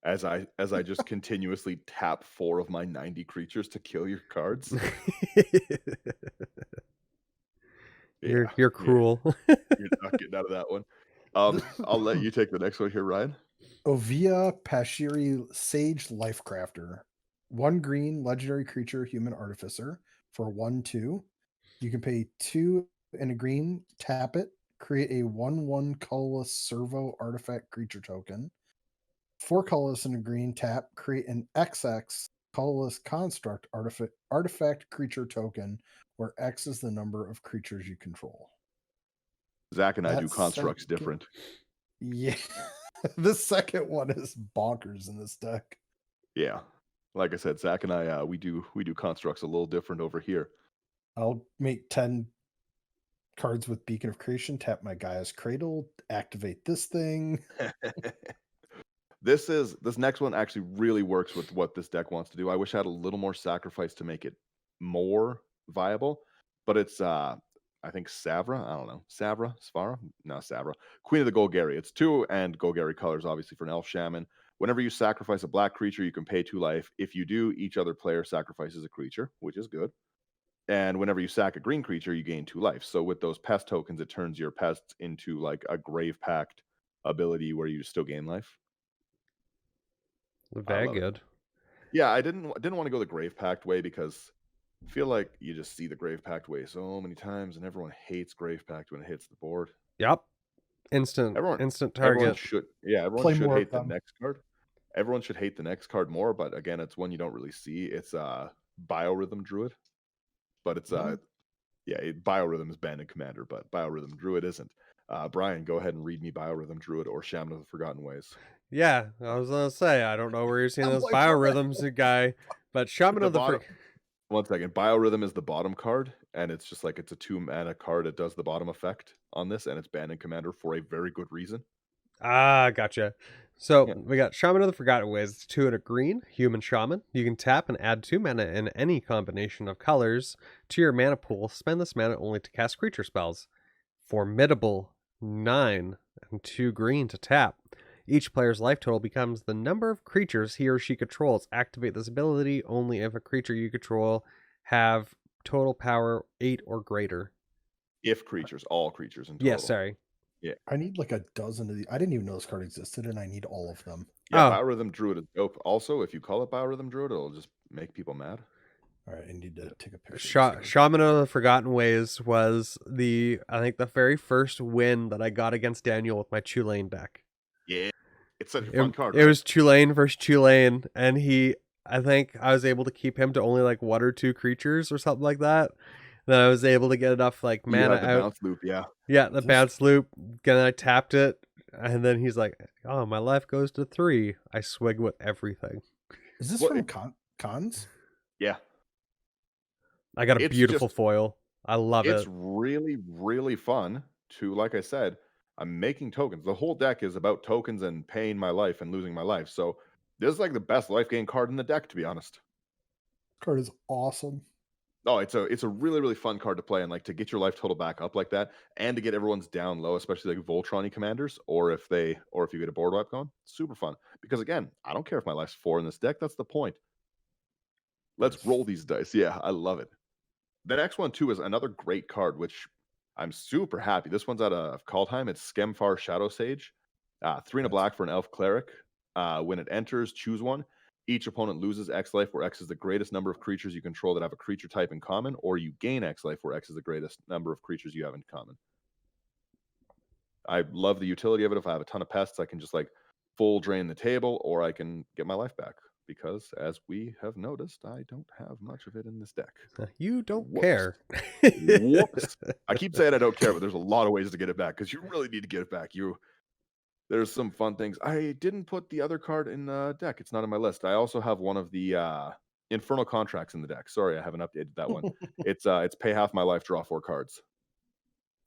As I just continuously tap 4 of my 90 creatures to kill your cards.
You're cruel.
Yeah. You're not getting out of that one. I'll let you take the next one here, Ryan.
Ovia Pashiri Sage Lifecrafter. 1 green legendary creature, human artificer for 1/2. You can pay 2 and a green, tap it, create a 1/1 colorless servo artifact creature token. 4 colorless and a green, tap, create an XX colorless construct artifact creature token where X is the number of creatures you control.
Zach and I do
That
constructs
second-
different.
Yeah. The second one is bonkers in this deck.
Yeah. Like I said, Zach and I we do constructs a little different over here.
I'll make 10 cards with Beacon of Creation, tap my Gaia's Cradle, activate this thing.
This next one actually really works with what this deck wants to do. I wish I had a little more sacrifice to make it more viable, but it's I think Savra, I don't know. Svara? No, Savra. Queen of the Golgari. It's 2 and Golgari colors, obviously, for an elf shaman. Whenever you sacrifice a black creature, you can pay 2 life. If you do, each other player sacrifices a creature, which is good. And whenever you sack a green creature, you gain 2 life. So with those pest tokens, it turns your pests into like a Grave Pact ability where you still gain life.
Very
love it.
good.
Yeah, I didn't want to go the Grave Pact way because I feel like you just see the Grave Pact way so many times, and everyone hates Grave Pact when it hits the board.
Yep. Instant target.
Everyone
Play
should
more of
hate the
them.
next card. Everyone should hate the next card more, but again, it's one you don't really see. It's Biorhythm Druid, but it's Biorhythm is banned in Commander, but Biorhythm Druid isn't. Brian, go ahead and read me Biorhythm Druid or Shaman of the Forgotten Ways.
Yeah, I was gonna say, I don't know where you're seeing
I'm
this
like,
biorhythms guy, but Shaman of the
bottom, 1 second. Biorhythm is the bottom card, and it's just like it's a 2-mana card. It does the bottom effect on this, and it's banned in Commander for a very good reason.
Gotcha. So
Yeah.
we got Shaman of the Forgotten Ways. It's 2 and a green, human shaman. You can tap and add 2 mana in any combination of colors to your mana pool. Spend this mana only to cast creature spells. Formidable, 9 and 2 green to tap. Each player's life total becomes the number of creatures he or she controls. Activate this ability only if a creature you control have total power 8 or greater.
If creatures, all creatures in total.
Yeah, sorry.
I need like a dozen of these. I didn't even know this card existed, and I need all of them.
Yeah,
Oh.
Biorhythm Druid is dope. Also, if you call it Biorhythm Druid, it'll just make people mad.
All right, I need to take a picture. of this card.
Shaman of the Forgotten Ways was I think the very first win that I got against Daniel with my Tulane deck.
Yeah, it's such a fun card.
It was Tulane versus Tulane, and I think I was able to keep him to only like 1 or 2 creatures or something like that. Then I was able to get enough like mana
the
out.
bounce loop, yeah.
Yeah, the bounce loop. Then I tapped it, and then he's like, "Oh, my life goes to 3." I swig with everything.
Is this
Well,
from Cons?
Yeah.
I got a
It's
beautiful
just-
foil. I love
It's
it.
really, really fun to, like I said, I'm making tokens. The whole deck is about tokens and paying my life and losing my life. So this is like the best life gain card in the deck, to be honest.
Card is awesome.
Oh, it's a really, really fun card to play, and like to get your life total back up like that, and to get everyone's down low, especially like Voltron commanders, or if you get a board wipe going, super fun. Because again, I don't care if my life's 4 in this deck. That's the point. Let's roll these dice. Yeah, I love it. The next one too is another great card, which I'm super happy. This one's out of Kaldheim. It's Skemfar Shadow Sage. 3 and a black for an elf cleric. When it enters, choose one. Each opponent loses X life, where X is the greatest number of creatures you control that have a creature type in common, or you gain X life, where X is the greatest number of creatures you have in common. I love the utility of it. If I have a ton of pests, I can just like full drain the table, or I can get my life back. Because as we have noticed, I don't have much of it in this deck.
You don't
Whoops.
care.
Whoops. I keep saying I don't care, but there's a lot of ways to get it back because you really need to get it back. There's some fun things. I didn't put the other card in the deck. It's not on my list. I also have one of the Infernal Contracts in the deck. Sorry, I haven't updated that one. It's pay half my life, draw 4 cards.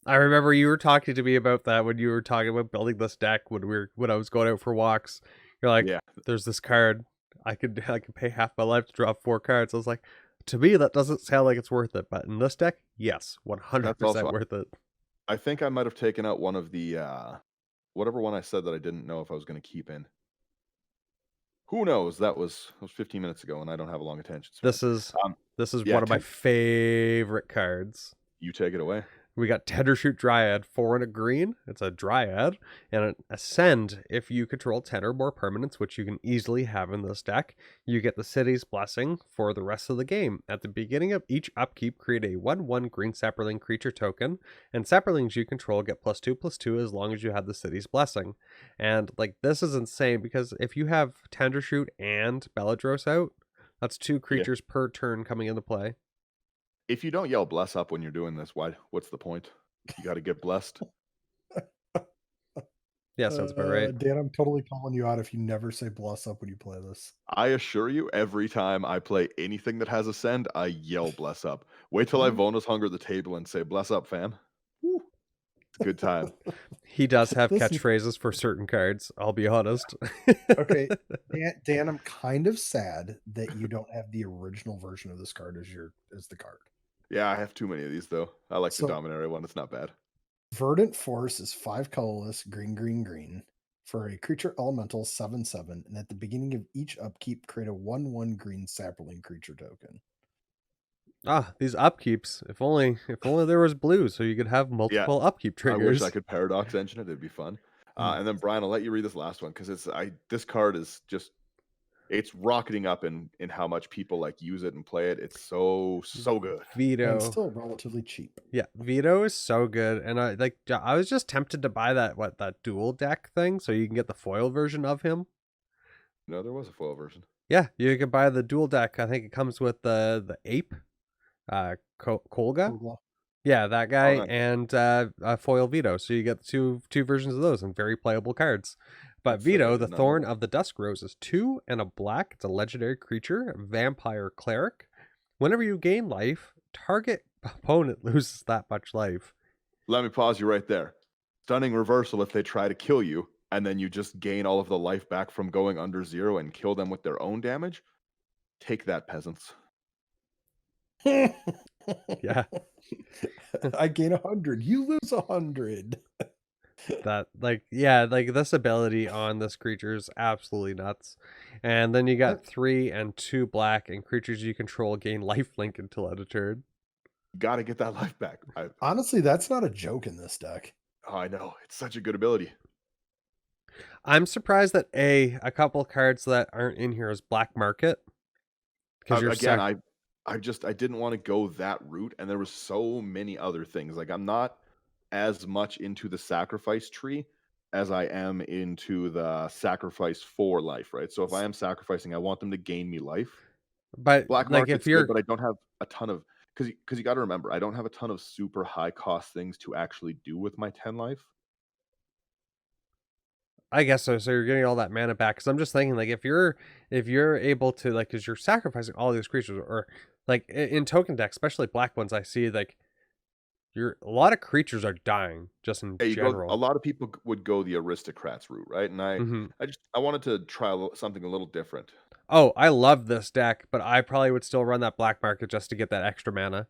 I remember you were talking to me about that when you were talking about building this deck when I was going out for walks. You're like,
Yeah.
There's this card. I could pay half my life to draw 4 cards. I was like, to me, that doesn't sound like it's worth it. But in this deck, yes, 100% worth it.
I think I might have taken out one of the whatever one I said that I didn't know if I was going to keep in. Who knows? That was 15 minutes ago, and I don't have a long attention span.
This is one of my favorite cards.
You take it away.
We got Tendershoot Dryad, 4 and a green. It's a Dryad. And an Ascend, if you control 10 or more permanents, which you can easily have in this deck, you get the City's Blessing for the rest of the game. At the beginning of each upkeep, create a 1/1 green Sapperling creature token, and Sapperlings you control get +2/+2 as long as you have the City's Blessing. And like, this is insane, because if you have Tendershoot and Beledros out, that's 2 creatures per turn coming into play.
If you don't yell bless up when you're doing this, what's the point? You got to get blessed.
Yeah, sounds about right.
Dan, I'm totally calling you out if you never say bless up when you play this.
I assure you, every time I play anything that has Ascend, I yell bless up. Wait till I Vona's Hunger the table and say bless up, fam. Woo. It's a good time.
He does have
Listen-
catchphrases for certain cards, I'll be honest.
Okay, Dan, I'm kind of sad that you don't have the original version of this card as the card.
Yeah, I have too many of these though. I like
So-
the Dominaria one. It's not bad.
Verdant Force is 5 colorless, green, for a creature elemental 7/7, and at the beginning of each upkeep, create a 1/1 green Sapperling creature token.
These upkeeps. If only there was blue, so you could have multiple upkeep
I wish
triggers.
I could Paradox Engine it. It'd be fun. And then Brian, I'll let you read this last one because this card is just it's rocketing up in how much people like use it and play it. It's so good.
Veto.
And still relatively cheap.
Yeah, Veto is so good, and I was just tempted to buy that dual deck thing, so you can get the foil version of him.
No, there was a foil version.
Yeah, you can buy the dual deck. I think it comes with the ape, Kolga.
Kogla.
Yeah, that guy,
nice.
and a foil Veto. So you get two versions of those and very playable cards. But
That's so
Veto,
good,
the
not know
Thorn
that.
of the Dusk Rose, is 2 and a black. It's a legendary creature, vampire cleric. Whenever you gain life, target opponent loses that much life.
Let me pause you right there. Stunning reversal if they try to kill you, and then you just gain all of the life back from going under 0 and kill them with their own damage. Take that, peasants.
Yeah,
I gain 100. You lose 100.
this ability on this creature is absolutely nuts. And then you got 3 and 2 black, and creatures you control gain lifelink until end of turn.
Got to get that life back.
Honestly, that's not a joke in this deck.
I know. It's such a good ability.
I'm surprised that a couple cards that aren't in here is Black Market.
Again, I didn't want to go that route, and there was so many other things. Like, I'm not as much into the sacrifice tree as I am into the sacrifice for life, right? So if I am sacrificing, I want them to gain me life.
But
Black
like
market's
if you're,
good, but I don't have a ton of because you got to remember, I don't have a ton of super high cost things to actually do with my 10 life.
I guess so. So you're getting all that mana back. Because I'm just thinking, like, if you're able to, like, because you're sacrificing all these creatures, or like in token decks, especially black ones, I see like a lot of creatures are dying just in
Yeah,
general.
a lot of people would go the aristocrats route, right? And I wanted to try something a little different.
Oh, I love this deck, but I probably would still run that black market just to get that extra mana.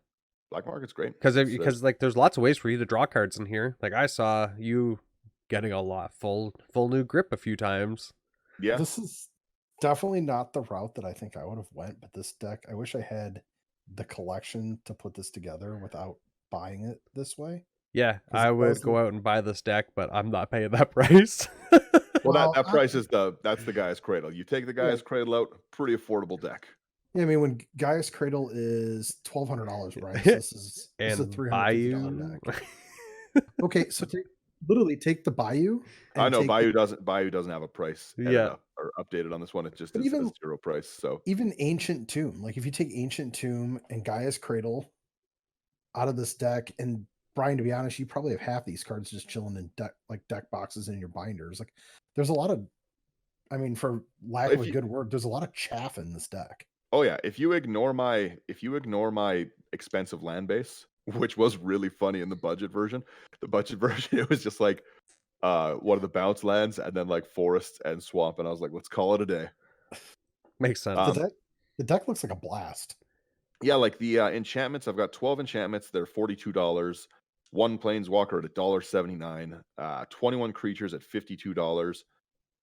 Black market's great
Because like there's lots of ways for you to draw cards in here. Like I saw you getting a lot full new grip a few times.
Yeah,
This is definitely not the route that I think I would have went, but this deck, I wish I had the collection to put this together without buying it this way.
Yeah,
'Cause
I
it
would
doesn't-
go out and buy this deck, but I'm not paying that price.
well,
Well,
that price is that's the Gaia's Cradle. You take the Gaia's Cradle out, pretty affordable deck.
Yeah, I mean, when Gaia's Cradle is $1,200, right? So this is a
and
$350
Bayou.
deck. Okay, so literally take the Bayou.
I know
take
Bayou doesn't have a price
Yeah.
or updated on this one. It just
But
is a
even-
0 price. So
even Ancient Tomb. Like if you take Ancient Tomb and Gaia's Cradle out of this deck, and Brian, to be honest, you probably have half these cards just chilling in deck boxes in your binders. Like there's a lot of, I mean, for lack of a good word, there's a lot of chaff in this deck.
oh yeah, if you ignore my expensive land base, which was really funny in the budget version, it was just like one of the bounce lands and then like forests and swamp, and I was like, let's call it a day.
Makes sense.
The deck looks like a blast.
Yeah, like the enchantments, I've got 12 enchantments. They're $42. One planeswalker at $1.79. 21 creatures at $52.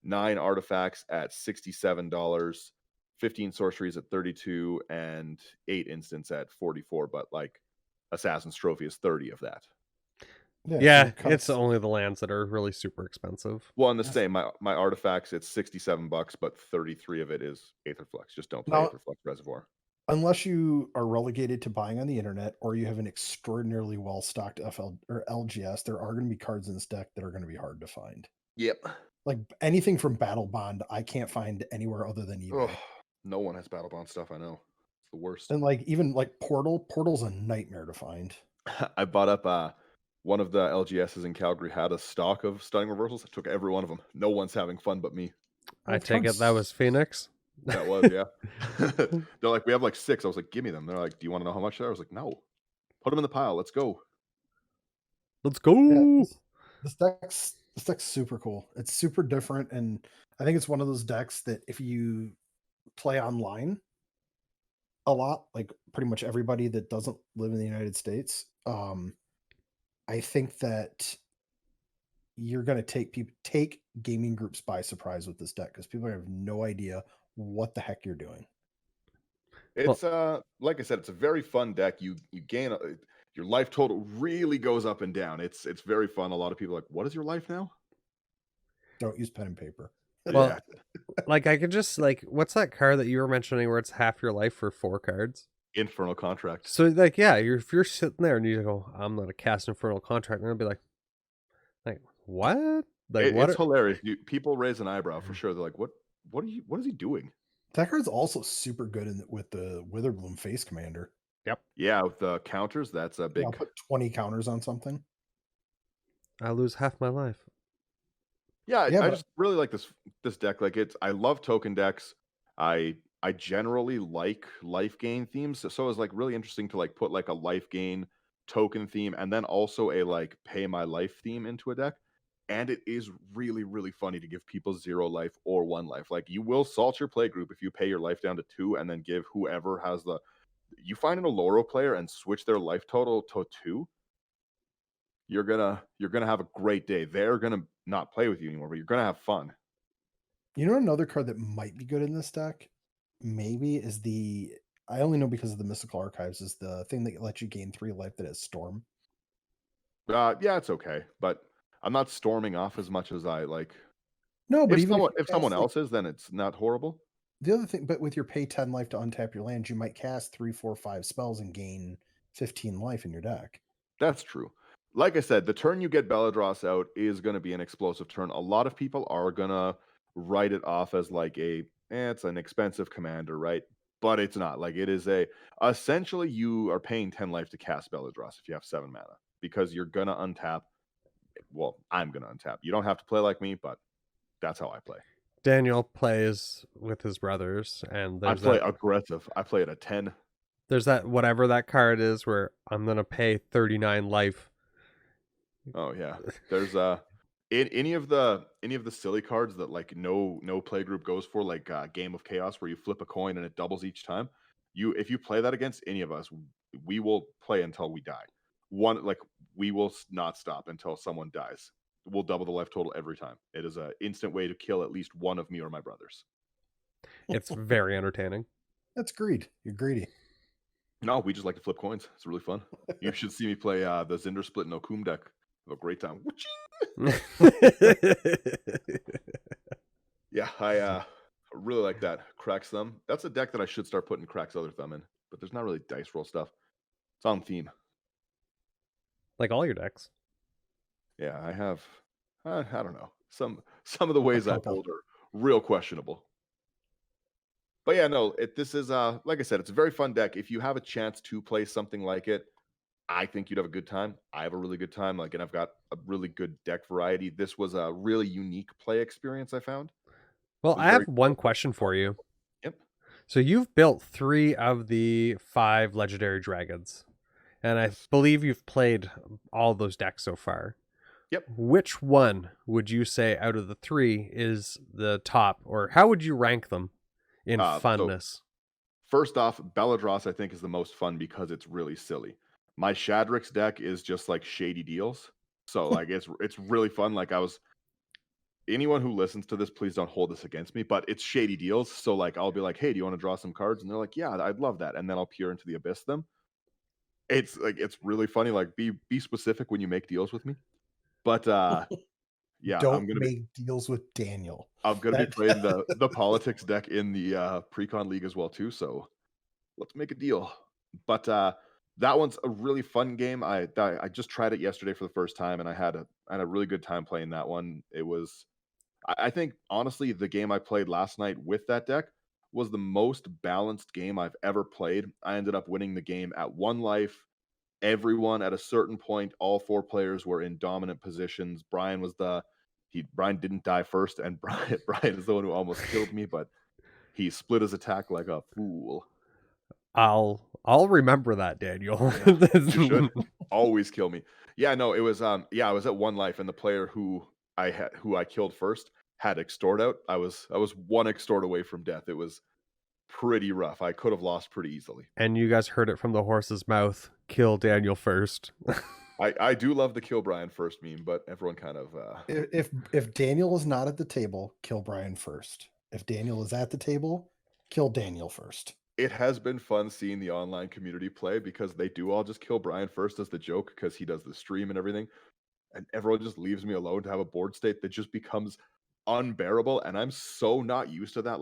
9 artifacts at $67. 15 sorceries at $32, and 8 instants at $44. But like Assassin's Trophy is 30 of that.
Yeah,
it
it's
cuts.
only the lands that are really super expensive.
Well, on the
Yes.
same, my artifacts, it's $67, but 33 of it is Aetherflux. Just don't play
Now,
Aetherflux Reservoir.
unless you are relegated to buying on the internet or you have an extraordinarily well-stocked FL or LGS, there are going to be cards in this deck that are going to be hard to find.
Yep.
Like anything from Battle Bond, I can't find anywhere other than eBay.
Oh, no one has Battle Bond stuff, I know. It's the worst.
And like even like Portal's a nightmare to find.
I bought up one of the LGSs in Calgary had a stock of Stunning Reversals. I took every one of them. No one's having fun but me.
I take it that was Phoenix.
That was, yeah. They're like, we have like 6. I was like, give me them. They're like, do you want to know how much they are? I was like, no. Put them in the pile. Let's go.
Let's go.
Yeah, this deck's super cool. It's super different, and I think it's one of those decks that if you play online a lot, like pretty much everybody that doesn't live in the United States, I think that you're going to take gaming groups by surprise with this deck because people have no idea what the heck you're doing.
It's like I said, it's a very fun deck. You gain your life total really goes up and down. It's very fun. A lot of people are like, what is your life now?
Don't use pen and paper.
Well,
Yeah.
like I could just like, what's that card that you were mentioning where it's half your life for 4 cards?
Infernal Contract.
So like, yeah, if you're sitting there and you go, I'm gonna cast Infernal Contract, and I'll be like what? Like
It's hilarious. People raise an eyebrow for sure. They're like, what is he doing?
That card's also super good with the Witherbloom Face Commander.
Yep.
Yeah, with the counters, that's a big.
I'll put 20 counters on something.
I lose half my life.
Yeah,
Yeah,
I
but
just really like this deck. Like I love token decks. I generally like life gain themes. So it's like really interesting to like put like a life gain token theme and then also a like pay my life theme into a deck. And it is really, really funny to give people 0 life or 1 life. Like you will salt your play group if you pay your life down to 2 and then give whoever has you find an Oloro player and switch their life total to 2. You're gonna have a great day. They're gonna not play with you anymore, but you're gonna have fun.
you know another card that might be good in this deck, maybe is I only know because of the Mystical Archives, is the thing that lets you gain 3 life that is Storm.
Yeah, it's okay, but I'm not storming off as much as I like.
No, but
If
even
if someone
like,
else is, then it's not horrible.
the other thing, but with your pay 10 life to untap your land, you might cast 3, 4, 5 spells and gain 15 life in your deck.
That's true. Like I said, the turn you get Beledros out is going to be an explosive turn. A lot of people are going to write it off as like it's an expensive commander, right? But it's not. Like it is essentially you are paying 10 life to cast Beledros if you have 7 mana because you're going to untap. Well, I'm going to untap. You don't have to play like me, but that's how I play.
Daniel plays with his brothers, and
I play aggressive. I play at a 10.
There's that whatever that card is where I'm gonna pay 39 life.
Oh yeah. There's any of the silly cards that like no playgroup goes for, like Game of Chaos where you flip a coin and it doubles each time. If you play that against any of us, we will play until we die. We will not stop until someone dies. We'll double the life total every time. It is an instant way to kill at least one of me or my brothers.
It's very entertaining.
That's greed. You're greedy.
No, we just like to flip coins. It's really fun. You should see me play the Zinder Split no Okum deck. Have a great time. Yeah, I really like that. Crack's Thumb. That's a deck that I should start putting Crack's Other Thumb in, but there's not really dice roll stuff. It's on theme.
Like all your decks.
Yeah, I have. I don't know. Some of the ways I build are real questionable. But yeah, no. This is like I said, it's a very fun deck. If you have a chance to play something like it, I think you'd have a good time. I have a really good time. Like, and I've got a really good deck variety. This was a really unique play experience I found.
Well, I have one question for you.
Yep.
So you've built 3 of the 5 legendary dragons, and I believe you've played all those decks so far.
Yep.
Which one would you say out of the 3 is the top, or how would you rank them in funness?
So first off, Beledros I think is the most fun because it's really silly. My Shadrix deck is just like shady deals. So like it's really fun. Like anyone who listens to this, please don't hold this against me, but it's shady deals. So like I'll be like, hey, do you want to draw some cards? And they're like, yeah, I'd love that. And then I'll peer into the abyss them. It's like it's really funny. Like be specific when you make deals with me. But yeah,
Don't make deals with Daniel.
I'm gonna be playing the politics deck in the pre-con league as well too. So let's make a deal. But that one's a really fun game. I just tried it yesterday for the first time, and I had a really good time playing that one. It was I think honestly the game I played last night with that deck was the most balanced game I've ever played. I ended up winning the game at one life. Everyone at a certain point, all four players were in dominant positions. Brian didn't die first, and Brian is the one who almost killed me, but he split his attack like a fool.
I'll remember that, Daniel.
Yeah, you should always kill me. Yeah, no, it was I was at one life, and the player who I killed first had extort out. I was one extort away from death. It was pretty rough. I could have lost pretty easily.
And you guys heard it from the horse's mouth. Kill Daniel first.
I do love the kill Brian first meme, but everyone kind of
If Daniel is not at the table, kill Brian first. If Daniel is at the table, kill Daniel first.
it has been fun seeing the online community play because they do all just kill Brian first as the joke because he does the stream and everything. And everyone just leaves me alone to have a board state that just becomes unbearable. And I'm so not used to that.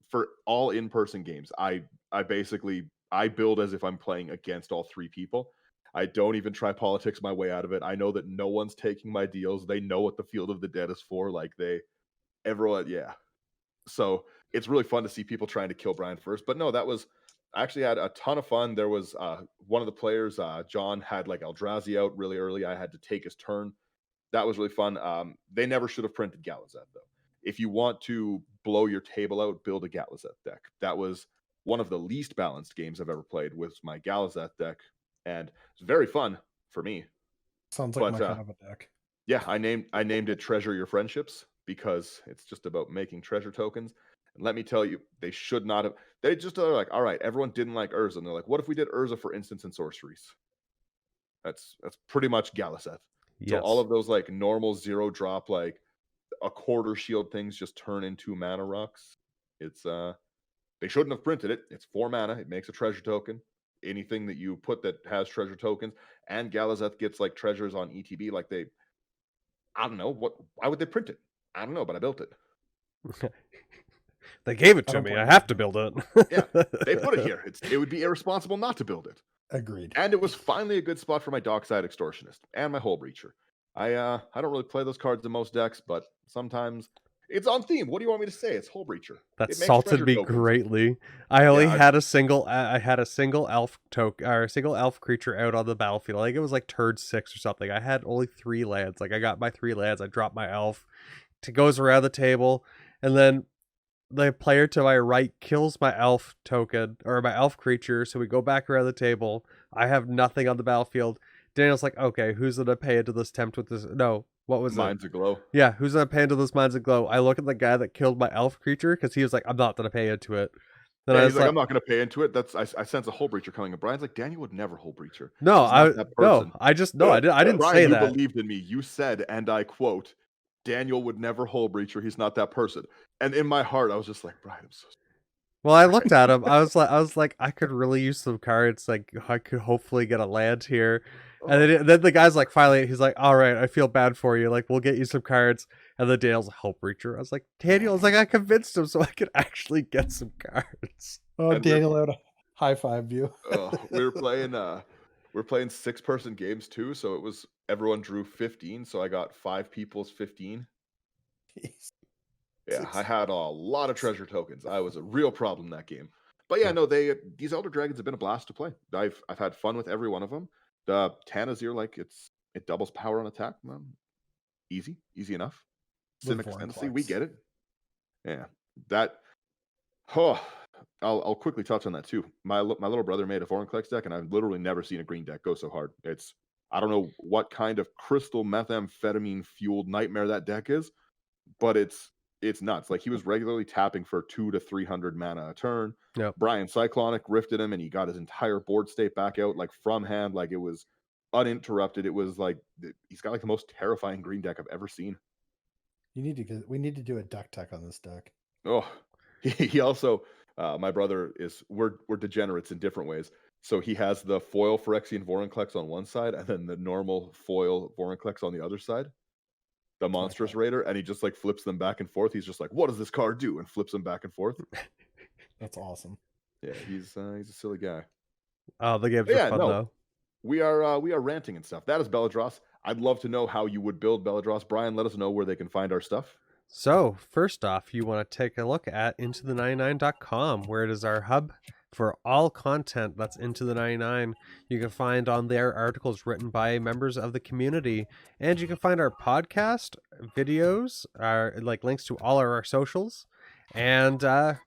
For all in-person games, I basically I build as if I'm playing against all three people. I don't even try politics my way out of it. I know that no one's taking my deals. They know what the Field of the Dead is for. Everyone, yeah. So it's really fun to see people trying to kill Brian first. But no, I actually had a ton of fun. There was one of the players, John, had like Eldrazi out really early. I had to take his turn. That was really fun. They never should have printed Galazeth, though. If you want to blow your table out, build a Galazeth deck. That was one of the least balanced games I've ever played with my Galazeth deck. And it's very fun for me.
Sounds like my kind of a deck.
Yeah, I named it Treasure Your Friendships because it's just about making treasure tokens. And let me tell you, they should not have. They just are like, all right, everyone didn't like Urza, and they're like, what if we did Urza for instants and sorceries? That's pretty much Galazeth.
Yes.
So all of those like normal 0-drop, like a quarter shield things just turn into mana rocks. It's they shouldn't have printed it. It's 4 mana. It makes a treasure token. Anything that you put that has treasure tokens, and Galazeth gets like treasures on ETB, like I don't know why would they print it? I don't know, but I built it.
They gave it to me. I have to build it.
Yeah, they put it here. It would be irresponsible not to build it.
Agreed.
And it was finally a good spot for my Dockside Extortionist and my Hole Breacher. I don't really play those cards in most decks, but sometimes it's on theme. What do you want me to say? It's Hole Breacher.
That salted me greatly. I only had a single elf token or a single elf creature out on the battlefield. Like it was like turn 6 or something. I had only 3 lands. Like I got my 3 lands. I dropped my elf. It goes around the table, and then the player to my right kills my elf token or my elf creature. So we go back around the table. I have nothing on the battlefield. Daniel's like, okay, who's gonna pay into this tempt with this? No, what was
Minds Aglow?
Yeah, who's gonna pay into this Minds Aglow? I look at the guy that killed my elf creature because he was like, I'm not gonna pay into it.
Then he's like, I'm not gonna pay into it. I sense a Hole Breacher coming. And Brian's like, Daniel would never Hole Breacher.
I didn't
Brian,
say that.
You believed in me. You said, and I quote, Daniel would never Hole Breacher. He's not that person. And in my heart, I was just like, Brian, I'm so.
Well, I looked at him. I was like, I could really use some cards. Like, I could hopefully get a land here. And then the guy's like, finally, he's like, all right, I feel bad for you. Like, we'll get you some cards. And then Daniel's a Hole Breacher. I was like, I convinced him so I could actually get some cards.
Oh, and Daniel had a high five you.
We were playing 6-person games too. So it was everyone drew 15. So I got 5 people's 15. Jeez. Yeah, I had a lot of treasure tokens. I was a real problem that game. But yeah, no, these Elder Dragons have been a blast to play. I've had fun with every one of them. The Tanazir, like it doubles power on attack. Easy enough. Simic Ascendancy, we get it. Yeah, that. Oh, I'll quickly touch on that too. My little brother made a Vorinclex deck, and I've literally never seen a green deck go so hard. I don't know what kind of crystal methamphetamine fueled nightmare that deck is, but it's nuts. Like he was regularly tapping for 200 to 300 mana a turn.
Yep.
Brian Cyclonic rifted him, and he got his entire board state back out like from hand. Like it was uninterrupted. It was like he's got like the most terrifying green deck I've ever seen.
We need to do a duck tech on this deck.
Oh, he also my brother we're degenerates in different ways. So he has the foil Phyrexian Vorinclex on one side, and then the normal foil Vorinclex on the other side. The monstrous
Okay.
raider, and he just like flips them back and forth. He's just like, "What does this card do?" and flips them back and forth.
That's awesome.
Yeah, he's a silly guy.
Oh, the games
But
are
yeah,
fun
no,
though.
we are ranting and stuff. That is Beledros. I'd love to know how you would build Beledros. Brian, let us know where they can find our stuff.
So, first off, you want to take a look at intothe99.com, where it is our hub for all content that's Into the 99. You can find on there articles written by members of the community, and you can find our podcast, videos, our like links to all of our socials, and our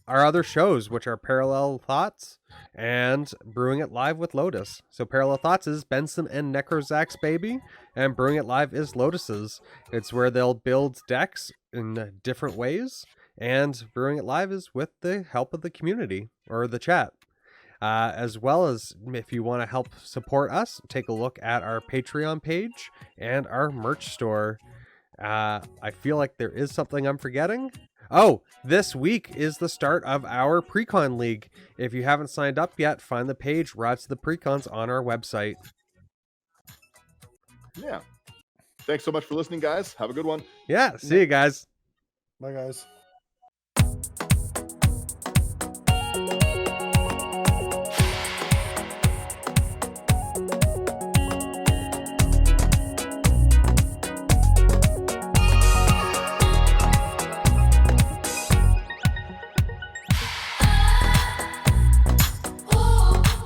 other shows, which are Parallel Thoughts and Brewing It Live with Lotus. So Parallel Thoughts is Benson and Necrozach's baby, and Brewing It Live is Lotus's. It's where they'll build decks in different ways, and Brewing It Live is with the help of the community, or the chat. As well as, if you want to help support us, take a look at our Patreon page and our merch store. I feel like there is something I'm forgetting. Oh, this week is the start of our Precon League. If you haven't signed up yet, find the page, Routes to the Precons, on our website.
Yeah. Thanks so much for listening, guys. Have a good one.
Yeah, see you guys.
Bye, guys.